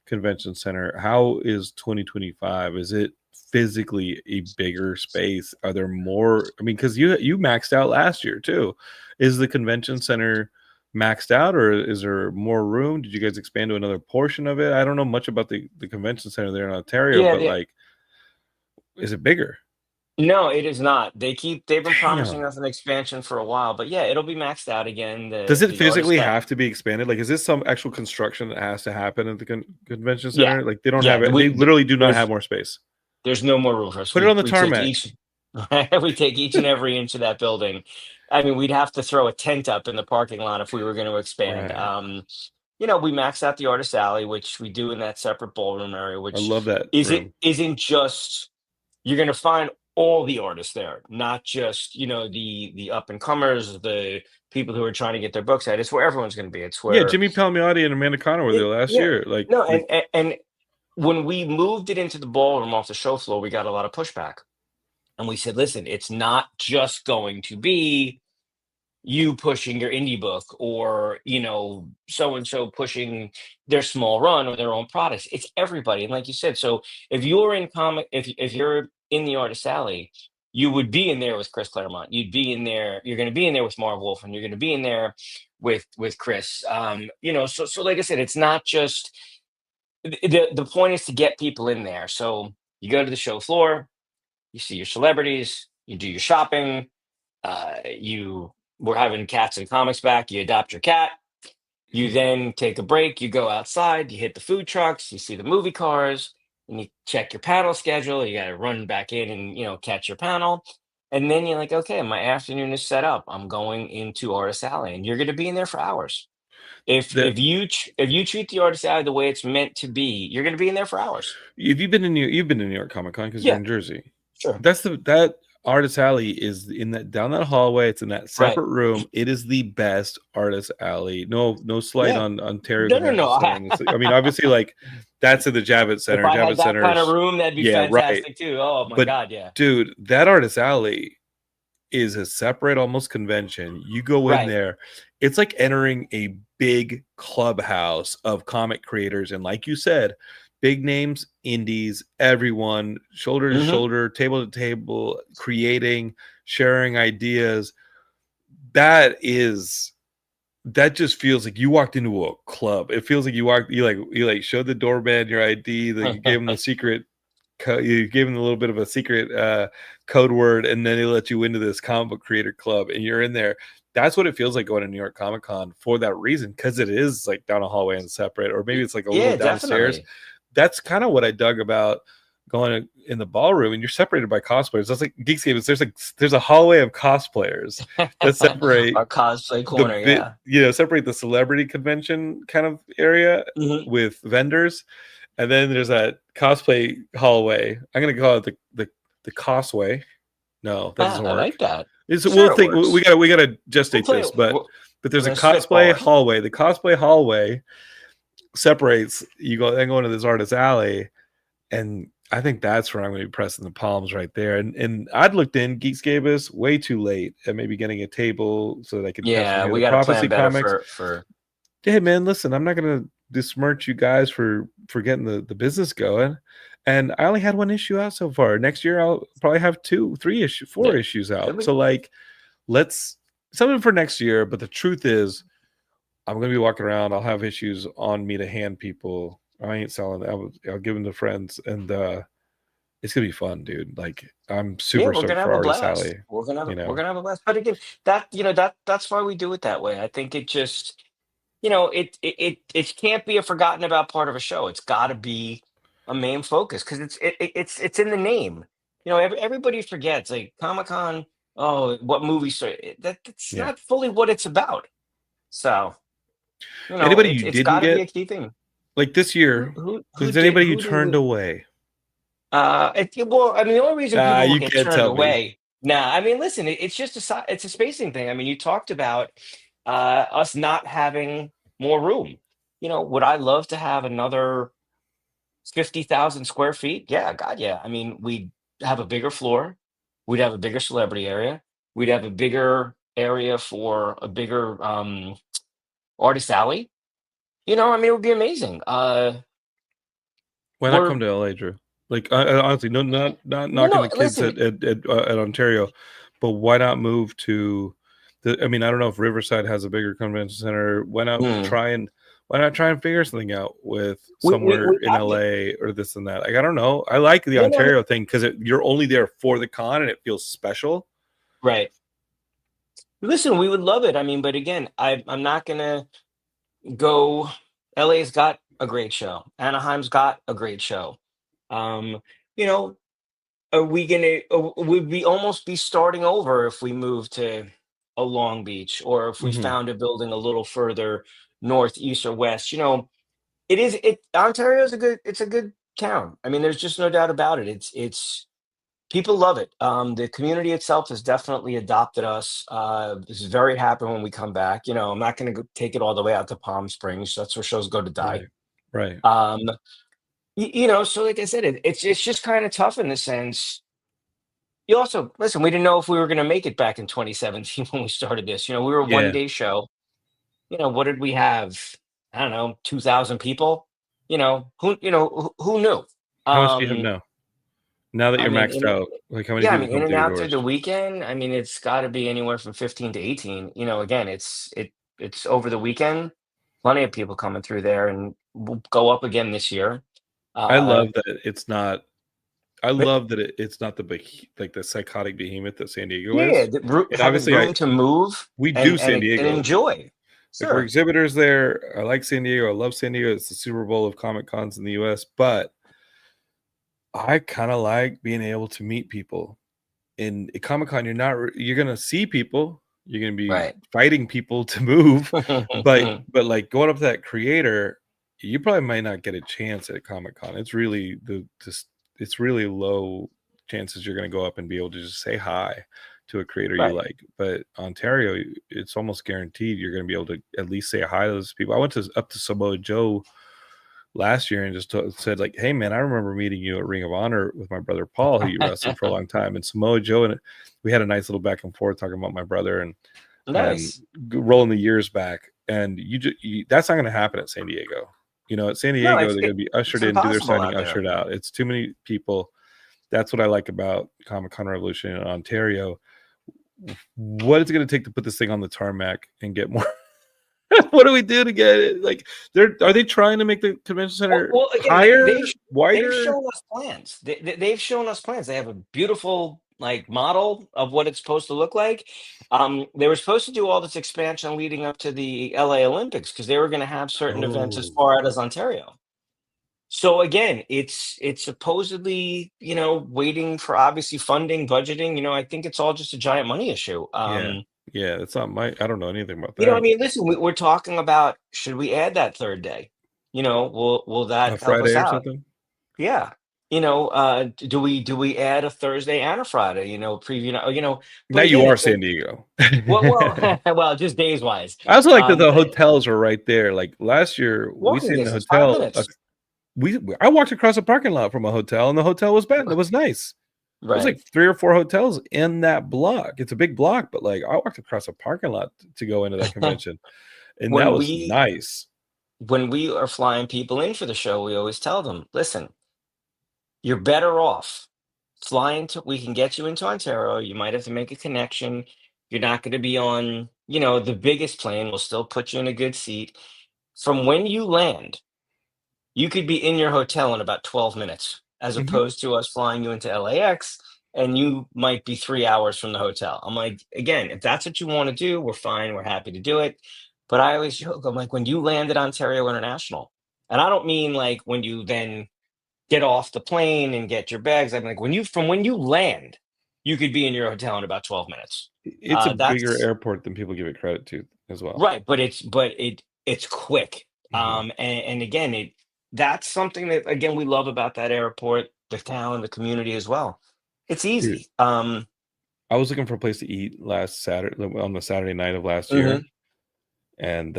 convention center. How is 2025? Is it physically a bigger space? Are there more? I mean, because you maxed out last year too. Is the convention center maxed out, or is there more room? Did you guys expand to another portion of it? I don't know much about the convention center there in Ontario, but like, is it bigger? No, it is not. They've been promising Damn. us an expansion for a while, but yeah, it'll be maxed out again. Does it The artist physically that have to be expanded? Like, is this some actual construction that has to happen at the convention yeah, center? Like, they don't yeah. have it. They literally do not have more space. There's no more room for us. Put it on the We take tarmac. each we take each and every inch of that building. I mean, we'd have to throw a tent up in the parking lot if we were going to expand. Right. We max out the artist alley, which we do in that separate ballroom area, I which love that isn't room. isn't just you're going to find all the artists there, not just the up and comers, the people who are trying to get their books out. It's where everyone's going to be. It's Yeah, where Jimmy Palmiotti and Amanda Connor were there last yeah. year. Like, No, and when we moved it into the ballroom off the show floor, we got a lot of pushback. And we said, listen, it's not just going to be you pushing your indie book or, so and so pushing their small run or their own products. It's everybody. And like you said, so if you're in if you're in the artist alley, you would be in there with Chris Claremont. You'd be in there, you're going to be in there with Marv Wolf, and you're going to be in there with Chris. So like I said, it's not just the point is to get people in there. So you go to the show floor, you see your celebrities, you do your shopping, we're having cats and comics back, you adopt your cat, you then take a break, you go outside, you hit the food trucks, you see the movie cars, and you check your panel schedule, you gotta run back in and catch your panel. And then you're like, okay, my afternoon is set up. I'm going into Artist Alley, and you're gonna be in there for hours. If that if you if you treat the Artist Alley the way it's meant to be, you're gonna be in there for hours. if you've been to New York Comic Con because you're Yeah, in Jersey. sure. That artist alley is in that down that hallway. It's in that Right. separate room. It is the best artist alley. No slight Yeah. on Ontario No, no, Convention no. Center. I mean, obviously, like that's in the Javits If Center. I had Javits that kind of Center's room, that'd be yeah, right. fantastic too. Oh my But God, yeah. dude, that artist alley is a separate almost convention. You go in Right. there, it's like entering a big clubhouse of comic creators, and like you said, big names, indies, everyone shoulder to shoulder, table to table, creating, sharing ideas. That just feels like you walked into a club. It feels like you showed the doorman your ID, that you gave him the secret you gave him a little bit of a secret code word, and then he let you into this comic book creator club, and you're in there. That's what it feels like going to New York Comic Con for that reason, because it is like down a hallway and separate, or maybe it's like a little downstairs. Definitely. That's kind of what I dug about going in the ballroom, and you're separated by cosplayers. That's like Geekscape. There's a hallway of cosplayers that separate Our cosplay corner, separate the celebrity convention kind of area with vendors. And then there's that cosplay hallway. I'm gonna call it the cosway. No, that doesn't work. I like that. We'll think we gotta gestate this, but there's a cosplay hallway. The cosplay hallway separates. You go into this artist alley, and I think that's where I'm gonna be pressing the palms right there. And I'd looked in Geekscape is way too late at maybe getting a table so that I could we got to plan better for. Hey man, listen, I'm not gonna besmirch you guys for getting the business going, and I only had one issue out so far. Next year I'll probably have 4 issues out. So like, let's something for next year. But the truth is, I'm gonna be walking around. I'll have issues on me to hand people. I ain't selling. I'll give them to friends, and it's gonna be fun, dude. Like, I'm super stoked for Artist Alley. We're gonna have a blast. But again, that's why we do it that way. I think it just it can't be a forgotten about part of a show. It's got to be a main focus because it's in the name. Everybody forgets like Comic Con. Oh, what movie? That's not fully what it's about. So, anybody you it's didn't got to get be a key thing. Like this year, is anybody you turned away? Well, I mean, the only reason people you get can't turned tell away. Nah, I mean, listen, it's just it's a spacing thing. I mean, you talked about us not having more room. Would I love to have another 50,000 square feet? Yeah, God, yeah. I mean, we'd have a bigger floor. We'd have a bigger celebrity area. We'd have a bigger area for a bigger artist alley. I mean, it would be amazing. Why not come to LA, Drew? Like, honestly, not knocking the kids at Ontario, but why not move to I mean, I don't know if Riverside has a bigger convention center. Why not why not try and figure something out with We somewhere in have it. LA or this and that? Like, I don't know. I like the Yeah, I mean, Ontario thing because you're only there for the con and it feels special. right. Listen, we would love it. I mean, but again, I'm not gonna go. LA's got a great show. Anaheim's got a great show. Um, you know, are we gonna? Would we almost be starting over if we moved to a Long Beach, or if we Hmm. found a building a little further north, east, or west? It is. Ontario's a good. It's a good town. I mean, there's just no doubt about it. It's people love it. The community itself has definitely adopted us. Is very happy when we come back. I'm not going to take it all the way out to Palm Springs. That's where shows go to die. Right. Right. Um, so like I said, it's just kind of tough in the sense. You also listen. We didn't know if we were going to make it back in 2017 when we started this. We were a one Yeah. day show. What did we have? I don't know, 2,000 people. Who knew? How much do you have Um, now? Now that I you're mean, maxed out, like how many yeah, I people mean, in come and through your out through doors? the weekend. I mean, it's got to be anywhere from 15 to 18. Again, it's over the weekend. Plenty of people coming through there, and we'll go up again this year. I Uh, love that it's not. I but love that it's not like the psychotic behemoth that San Diego yeah, is. And having obviously, room to move we do and San and Diego. enjoy. Like we're Sure. exhibitors there. I like San Diego. I love San Diego. It's the Super Bowl of Comic Cons in the US. But I kind of like being able to meet people. In a Comic Con, you're gonna see people. You're gonna be Right. fighting people to move. But like going up to that creator, you probably might not get a chance at Comic Con. It's really it's really low chances you're gonna go up and be able to just say hi to a creator you Right. like. But Ontario, it's almost guaranteed you're gonna be able to at least say hi to those people. I went up to Samoa Joe last year and just said like, "Hey man, I remember meeting you at Ring of Honor with my brother Paul, who you wrestled for a long time." And Samoa Joe, and we had a nice little back and forth talking about my brother and Nice. rolling the years back. And that's not going to happen at San Diego. At San No, Diego, they're going to be it's ushered in, do their impossible signing, out there. ushered out. It's too many people. That's what I like about Comic Con Revolution in Ontario. What is it going to take to put this thing on the tarmac and get more? What do we do to get it? Like, are they trying to make the convention center Well, again, higher, they've wider? shown us plans. They've shown us plans. They have a beautiful like model of what it's supposed to look like. They were supposed to do all this expansion leading up to the LA Olympics because they were going to have certain events as Oh, far out as Ontario. So again, it's supposedly waiting for obviously funding, budgeting. I think it's all just a giant money issue. yeah, yeah. That's not my. I don't know anything about I that. mean, listen, we're talking about should we add that third day? Will A that help Friday us or out? something. Yeah. Do we add a Thursday and a Friday? Preview. Now But you again, are it's San Diego. well, just days wise. I also like that the But hotels are right there. Like last year, we walking stayed in the distance, 5 hotel. minutes. I walked across a parking lot from a hotel, and the hotel was bad. It was nice. There's Right. like 3 or 4 hotels in that block. It's a big block, but like I walked across a parking lot to go into that convention, and that when was we nice. when we are flying people in for the show, we always tell them, listen, you're better off flying to. We can get you into Ontario. You might have to make a connection. You're not going to be on, the biggest plane. We'll still put you in a good seat. From when you land, you could be in your hotel in about 12 minutes, as Mhm. opposed to us flying you into LAX and you might be 3 hours from the hotel. I'm like, again, if that's what you want to do, we're fine. We're happy to do it. But I always joke, I'm like, when you land at Ontario International, and I don't mean like when you then get off the plane and get your bags. I'm like, when you land, you could be in your hotel in about 12 minutes. It's a bigger That's airport than people give it credit to as well. right, but it's quick. Mhm. And again, that's something that again we love about that airport, the town, the community as well. It's Dude, easy. I was looking for a place to eat last Saturday on the Saturday night of last year. Mhm. And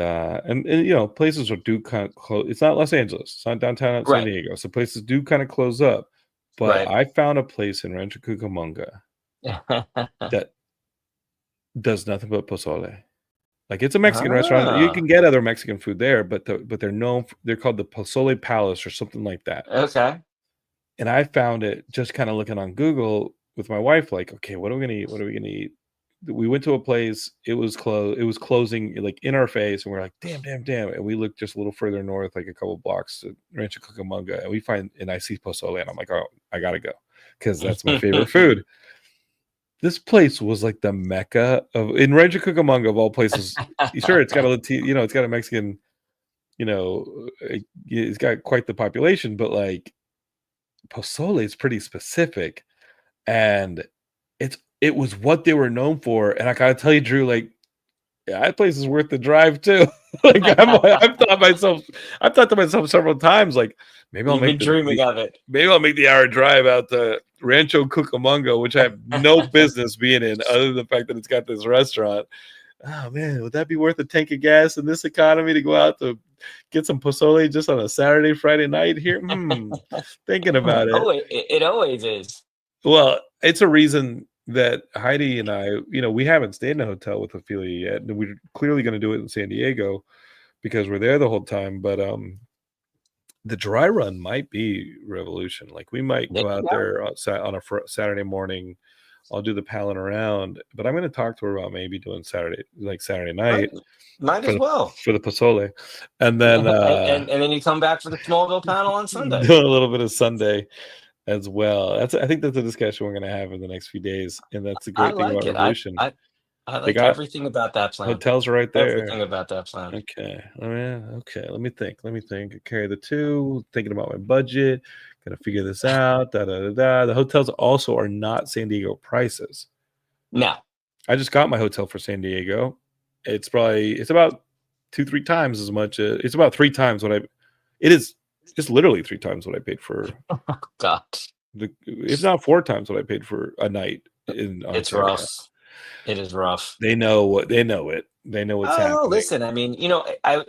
places do kind of close. It's not Los Angeles, it's not downtown San Right, Diego, so places do kind of close up. But right. I found a place in Rancho Cucamonga that does nothing but pozole. Like, it's a Mexican restaurant. You Ah, can get other Mexican food there, but they're known they're called the Pozole Palace or something like that. okay. And I found it just kind of looking on Google with my wife, like, okay, what are we gonna eat? What are we gonna eat? we went to a place, it was closed, it was closing like in our face, and we're like, damn. And we looked just a little further north, like a couple blocks to Rancho Cucamonga, and we find, and I see pozole, and I'm like, oh, I gotta go, because that's my favorite food. This place was like the mecca of, in Rancho Cucamonga of all places. Sure, it's got a Latino, it's got a Mexican, it's got quite the population, but like pozole is pretty specific, and it was what they were known for. And I gotta tell you, Drew, like, yeah, that place is worth the drive too. Like, I've thought to myself several times, like, maybe I'll You've been dreaming of it. maybe I'll make the hour drive out to Rancho Cucamonga, which I have no business being in, other than the fact that it's got this restaurant. Oh man, would that be worth a tank of gas in this economy to go out to get some pozole just on a Saturday, Friday night here? Thinking about it. Oh, it always is. Well, it's a reason that Heidi and I, we haven't stayed in a hotel with Ophelia yet, and we're clearly going to do it in San Diego because we're there the whole time. But the dry run might be revolution. Like, we might go out there on a Saturday morning. I'll do the palling around, but I'm going to talk to her about maybe doing Saturday night. Might as well for the pozole, and then and then you come back for the Smallville panel on Sunday. Doing a little bit of Sunday as well. I think that's a discussion we're going to have in the next few days, and that's a great thing about Revolution. I like everything about that plan. Hotels are right there. Everything about that plan. Okay. Okay. Let me think. Carry the two. Thinking about my budget. Gonna figure this out. The hotels also are not San Diego prices. No. I just got my hotel for San Diego. It's about 2-3 times as much. It's about 3 times what it's literally 3 times what I paid for. Oh, God. It's not 4 times what I paid for a night. It's rough. It is rough. They know what's happening. Listen, I mean,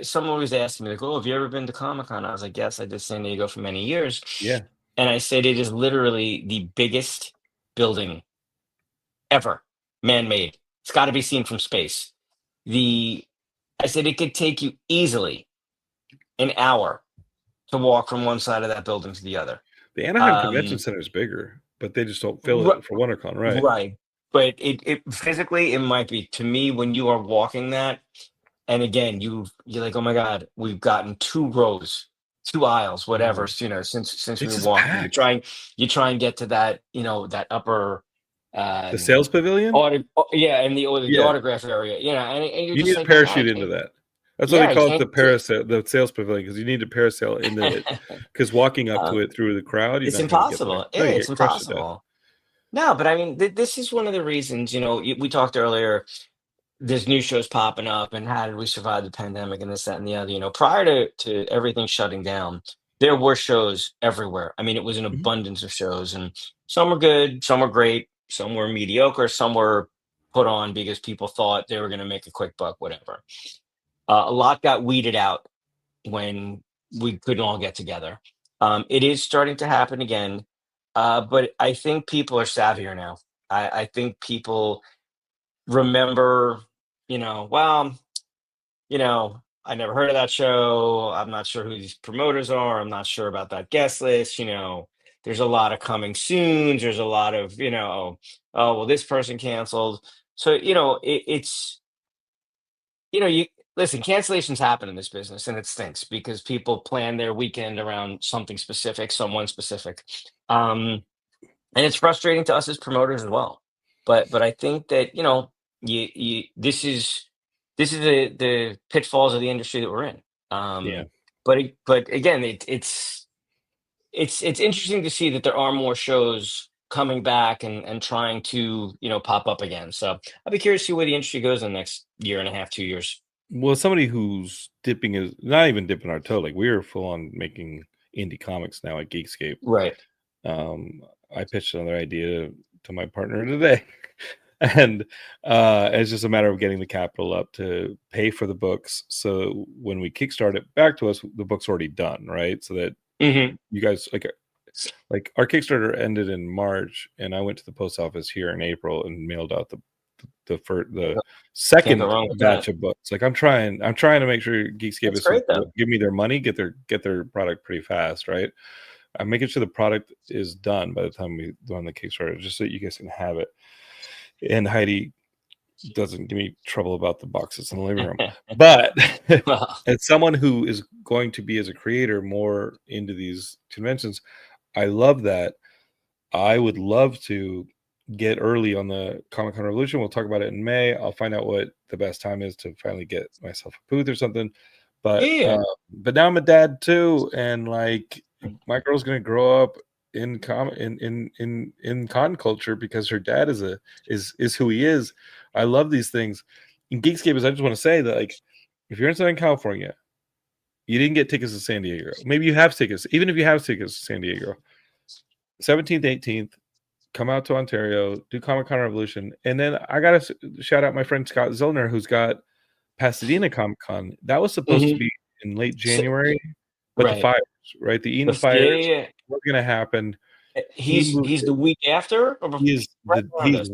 someone was asking me, like, oh, have you ever been to Comic Con? I was like, yes, I did San Diego for many years. Yeah. And I said, it is literally the biggest building ever, man-made. It's got to be seen from space. I said it could take you easily an hour to walk from one side of that building to the other. The Anaheim Convention Center is bigger, but they just don't fill it for WonderCon, right? Right. But it physically, it might be, to me, when you are walking that, and again, you're like, oh my God, we've gotten 2 rows, 2 aisles, whatever, since we were walking. You try and get to that, that upper the sales pavilion, and the autograph area, and you're you just need a parachute into that. That's what they call it, the sales pavilion, because you need to parasail into it, because walking up to it through the crowd, it's impossible. It's impossible. No, but I mean, this is one of the reasons. We talked earlier. There's new shows popping up, and how did we survive the pandemic, and this, that, and the other. Prior to everything shutting down, there were shows everywhere. I mean, it was an abundance of shows, and some were good, some were great. Some were mediocre, some were put on because people thought they were going to make a quick buck, whatever. A lot got weeded out when we couldn't all get together. It is starting to happen again, but I think people are savvier now. I think people remember, I never heard of that show. I'm not sure who these promoters are. I'm not sure about that guest list. There's a lot of coming soon. There's a lot of, oh, well, this person canceled. So, it's, you listen, cancellations happen in this business, and it stinks because people plan their weekend around something specific, someone specific. And it's frustrating to us as promoters as well. But I think that, this is the pitfalls of the industry that we're in. But again, it's interesting to see that there are more shows coming back and trying to pop up again. So I'll be curious to see where the industry goes in the next year and a half, 2 years. Well, somebody who's not even dipping our toe, like we're full on making indie comics now at Geekscape. Right. I pitched another idea to my partner today, and it's just a matter of getting the capital up to pay for the books. So when we kickstart it back to us, the book's already done, right? So that you guys like our Kickstarter ended in March, and I went to the post office here in April and mailed out the second batch of books. Like I'm trying to make sure Geekscape is give me their money, get their product pretty fast, right? I'm making sure the product is done by the time we run the Kickstarter, just so you guys can have it. And Heidi, doesn't give me trouble about the boxes in the living room. But Well, as someone who is going to be as a creator more into these conventions, I love that. I would love to get early on the Comic Con Revolution. We'll talk about it in May. I'll find out what the best time is to finally get myself a booth or something. But yeah. now I'm a dad too, and like my girl's gonna grow up in con culture because her dad is who he is. I love these things. In Geekscape, I just want to say that like if you're in Southern California, you didn't get tickets to San Diego. Maybe you have tickets. Even if you have tickets to San Diego, 17th, 18th, come out to Ontario, do Comic Con Revolution, and then I gotta shout out my friend Scott Zillner, who's got Pasadena Comic Con. That was supposed to Mhm. be in late So, January, but the right. fires, right? The Eden Yeah, yeah, fires yeah. were going to happen. He He's moved the it. week after, or right around us.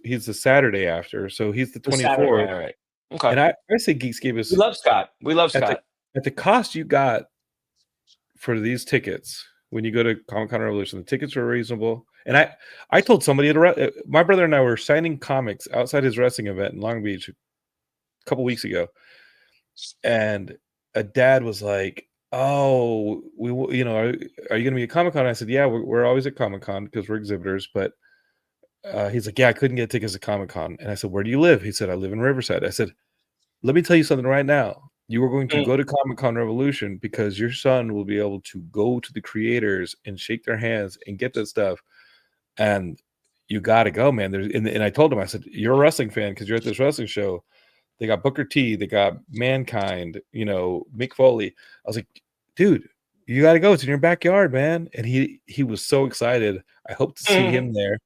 He's the Saturday after, so he's the The Saturday, 24th. right. Okay. And I say Geekscape We is love Scott. We love at the Scott. at the cost you got for these tickets when you go to Comic Con Revolution. The tickets are reasonable. And I told somebody my brother and I were signing comics outside his wrestling event in Long Beach a couple weeks ago, and a dad was like, "Oh, are you going to be at Comic Con?" I said, "Yeah, we're always at Comic Con because we're exhibitors." But he's like, "Yeah, I couldn't get tickets to Comic Con." And I said, "Where do you live?" He said, "I live in Riverside." I said, "Let me tell you something right now. You are going to Mm. go to Comic Con Revolution because your son will be able to go to the creators and shake their hands and get that stuff. And you got to go, man." And I told him, I said, "You're a wrestling fan because you're at this wrestling show. They got Booker T, they got Mankind, Mick Foley." I was like, "Dude, you got to go. It's in your backyard, man." And he was so excited. I hope to see Mhm. him there.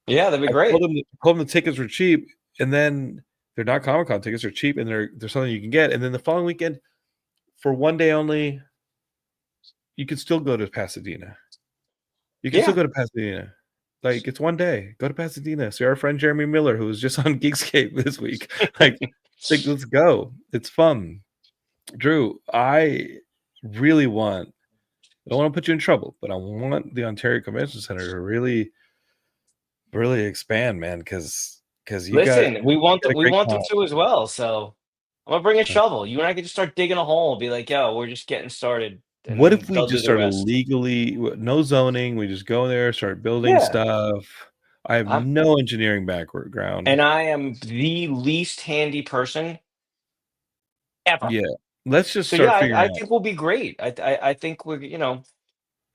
Yeah, that'd be I great. told him the tickets were cheap, and then they're not Comic Con tickets. They're cheap, and they're something you can get. And then the following weekend, for one day only, you can still go to Pasadena. You can still Yeah. go to Pasadena. Like, it's one day. Go to Pasadena. See our friend Jeremy Miller, who was just on Geekscape this week. Like, let's go. It's fun. Drew, I really want, I don't want to put you in trouble, but I want the Ontario Convention Center to really, really expand, man, because you got Listen, we want a we great want them con. to as well. So I'm gonna bring a shovel. You and I can just start digging a hole and be like, "Yo, we're just getting started," and What then if we they'll do just the started rest. legally, no zoning, we just go there, start building Yeah. stuff? I have I'm, no engineering background. and I am the least handy person ever. Yeah. Let's just So yeah, start figuring I out. think we'll be great. I think we could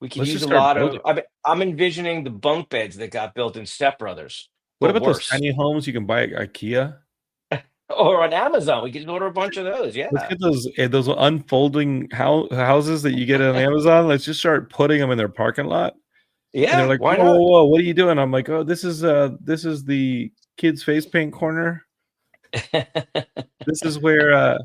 Let's use just a start lot of. building. I'm envisioning the bunk beds that got built in Step Brothers, What but about those worse. tiny homes you can buy at IKEA? Or on Amazon, we could order a bunch of those. Let's Yeah, get those unfolding houses that you get on Amazon. Let's just start putting them in their parking lot. And they're yeah. like, Why "Whoa, whoa, not? whoa, what are you doing?" I'm like, "Oh, this is the kids face paint corner. This is where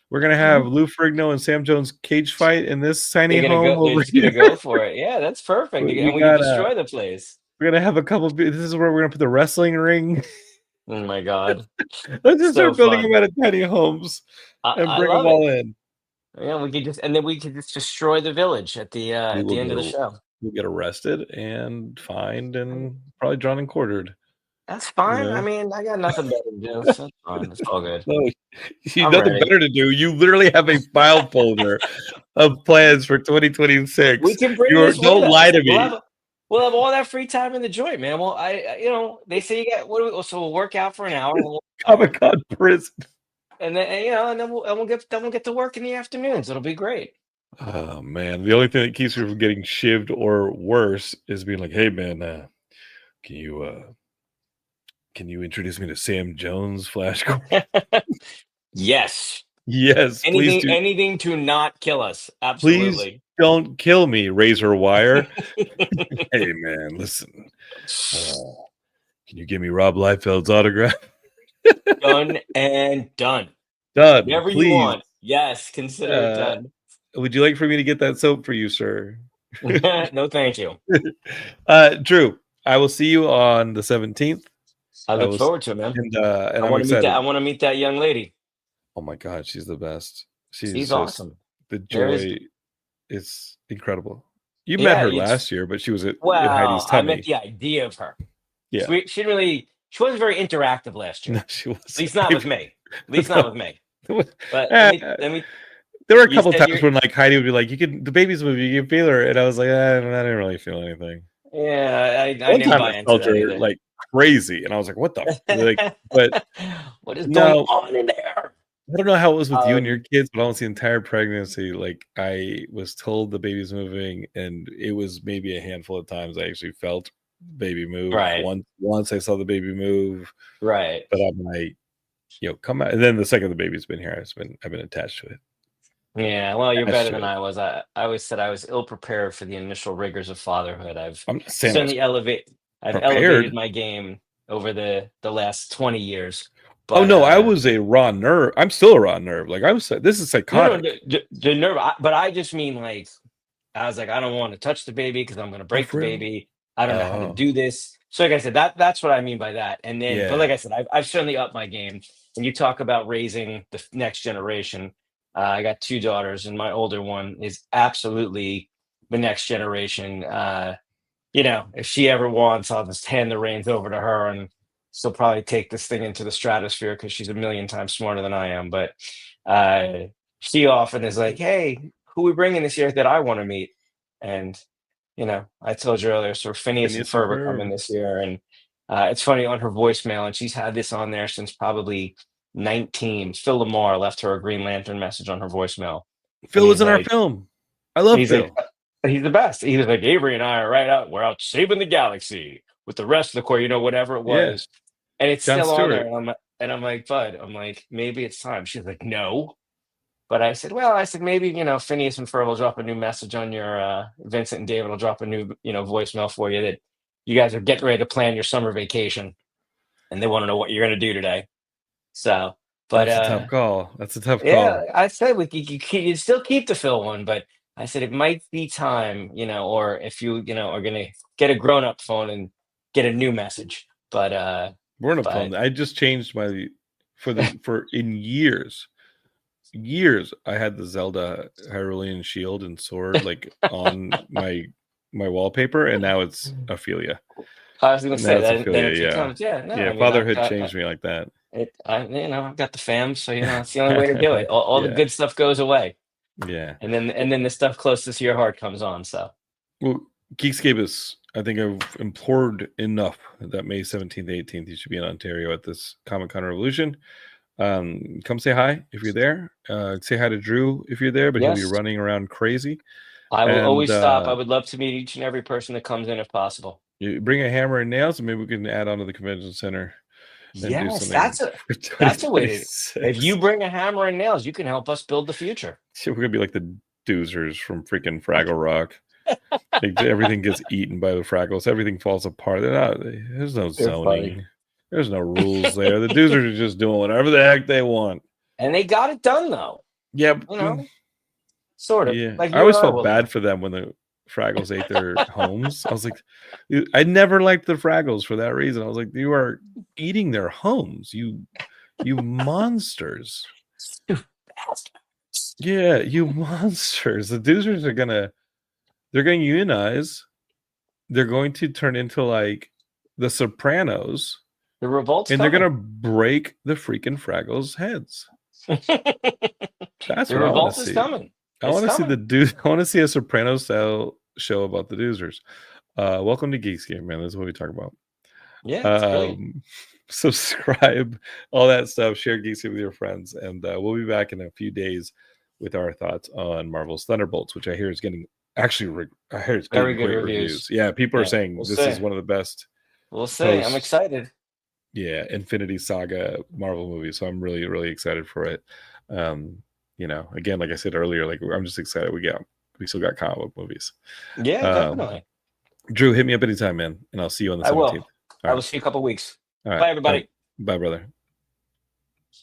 we're gonna have Lou Ferrigno and Sam Jones cage fight in this tiny They're gonna home go. They're over just here. gonna go for it. Yeah, that's perfect. And We we can got destroy the place. we're gonna have a couple. This is where we're gonna put the wrestling ring. Oh my god, Let's just so start building them fun. out of tiny homes and I bring them love it. all in. Yeah, we could just and then we could just destroy the village We at will the end get of the show. we'll get arrested and fined and probably drawn and quartered. That's You fine. I know, mean, I got nothing better to do, so it's fine. It's all good. no, you I'm nothing ready. better to do. You literally have a file folder of plans for We 2026. can bring You this with don't lie us. to me. We'll have all that free time in the joint, man. Well, they say you got what do we, so we'll work out for an hour, we'll hour, Comic Con prison. and then and then we'll get to work in the afternoons. It'll be great. Oh man, the only thing that keeps me from getting shivved or worse is being like, "Hey man, can you uh can you introduce me to Sam Jones Flash Gordon?" Yes. Yes, please do. Anything to not kill us. Please Absolutely. don't kill me, Razor Wire. Hey man, listen. Uh, can you give me Rob Liefeld's autograph? Done and done. Done, Whatever you please. want. Yes, consider it Uh, done. would you like for me to get that soap for you, sir? No, thank you. Drew, I will see you on the 17th. I I look was, forward to it, man. and I I'm want to meet that. excited. I want to meet that young lady. Oh my God, she's the best. She's She's just awesome. the There is, joy is incredible. You met yeah. her It's last year, but she was in Heidi's well, I meant tummy. the idea of her. Yeah. She didn't really. she wasn't very interactive last year. No, she was. At least not with me. At least not with me. But Eh, let me. there were a You couple said times when like Heidi would be like, "You can the baby's movie, you can feel her," and I was like, I didn't really feel anything. Yeah, I One didn't time buy I into felt that her either. like crazy, and I was like, "What the?" Like, but What is going no, on in there? I don't know how it was with you and your Um, kids, but almost the entire pregnancy, like I was told the baby's moving, and it was maybe a handful of times I actually felt baby move. right, Once I saw the baby move, right. but I'm like, come out. And then the second the baby's been here, I've been attached to it. Yeah, well, you're Attached better to than it. I was. I always said I was ill prepared for the initial rigors of fatherhood. I'm not saying I was Certainly I've elevated prepared. my game over the last 20 years. Oh But no, I was a raw nerve. I'm still a raw nerve. Like I was. This is no, psychotic. the nerve. But I just mean like I was like, I don't want to touch the baby because I'm going to Oh, break the for real? baby. I don't know how to Oh, do this. So, like I said, that's what I mean by that. And then, but yeah. like I said, I've certainly upped my game. And you talk about raising the next generation. I got two daughters, and my older one is absolutely the next generation. If she ever wants, I'll just hand the reins over to her, and she'll probably take this thing into the stratosphere because she's a million times smarter than I am. But uh, she often is like, "Hey, who we bringing this year that I want to meet?" And I told you earlier, so Phineas and Phineas and Ferb coming Ferb. this year, and it's funny on her voicemail, and she's had this on there since probably 19. Phil Lamar left her a Green Lantern message on her voicemail, and Phil was he's in our like, film. I love he's like, Phil. he's the best. He was like, Avery and I are right out. We're out saving the galaxy with the rest of the Corps, whatever it Yeah, was, and it's John still on there. Stewart. And I'm like, Bud, I'm like, maybe it's time. She's like, no. But I said, well, maybe, Phineas and Ferb will drop a new message on your Vincent and David will drop a new, voicemail for you that you guys are getting ready to plan your summer vacation and they want to know what you're going to do today. So, but That's a tough call. That's a tough yeah, call. I said you still keep the Phil one, but I said it might be time, or if you, are going to get a grown up phone and get a new message. But, We're on a but phone. I just changed my for in years. I had the Zelda Hyrulean shield and sword like on my wallpaper, and now it's Ophelia. I was going to Now say it's that then Ophelia. it Yeah, becomes, yeah, no, yeah. I mean, Fatherhood changed me like that. I've got the fam, so it's the only way to do it. All the Yeah, good stuff goes away, yeah. and then the stuff closest to your heart comes on. So Well, Geekscape is. I think I've implored enough that May 17th, 18th, you should be in Ontario at this Comic Con Revolution. Come say hi if you're there. Say hi to Drew if you're there, but he'll be yes, running around crazy. I will And always stop. I would love to meet each and every person that comes in if possible. you bring a hammer and nails, and maybe we can add on to the convention center and do Yes, something for that's a way to. If 2026. you bring a hammer and nails, you can help us build the future. Shit, we're gonna be like the Doozers from freaking Fraggle Rock. Like, everything gets eaten by the Fraggles. Everything falls apart. There's no They're funny, zoning. There's no rules there. The Doozers are just doing whatever the heck they want. and they got it done though. Yeah, Sort of yeah. like I you and always I felt will bad do. for them when the Fraggles ate their homes. I was like, I never liked the Fraggles for that reason. I was like, you are eating their homes, you monsters. Yeah, you monsters. The Doozers they're gonna unionize. They're going to turn into like the Sopranos, The revolt's and they're coming. gonna break the freaking Fraggles' heads. That's The what I want revolt to is see. coming. I It's want to see coming. I want to see a Sopranos style show about the Doozers. Welcome to Geekscape, man. This is what we talk about. Yeah, it's great. Subscribe, all that stuff. Share Geekscape with your friends, and we'll be back in a few days with our thoughts on Marvel's Thunderbolts, which I hear is getting I hear it's Very getting good great reviews. reviews. Yeah, people are Yeah, saying we'll this is see. one of the best We'll see. I'm post excited. Infinity Saga Marvel movie, so I'm really really excited for it. Again, like I said earlier, like I'm just excited we still got comic book movies. Yeah, definitely. Drew, hit me up anytime, man, and I'll see you on the I 17th. will. All I right, will see you in a couple weeks. all right, Bye, everybody. bye brother.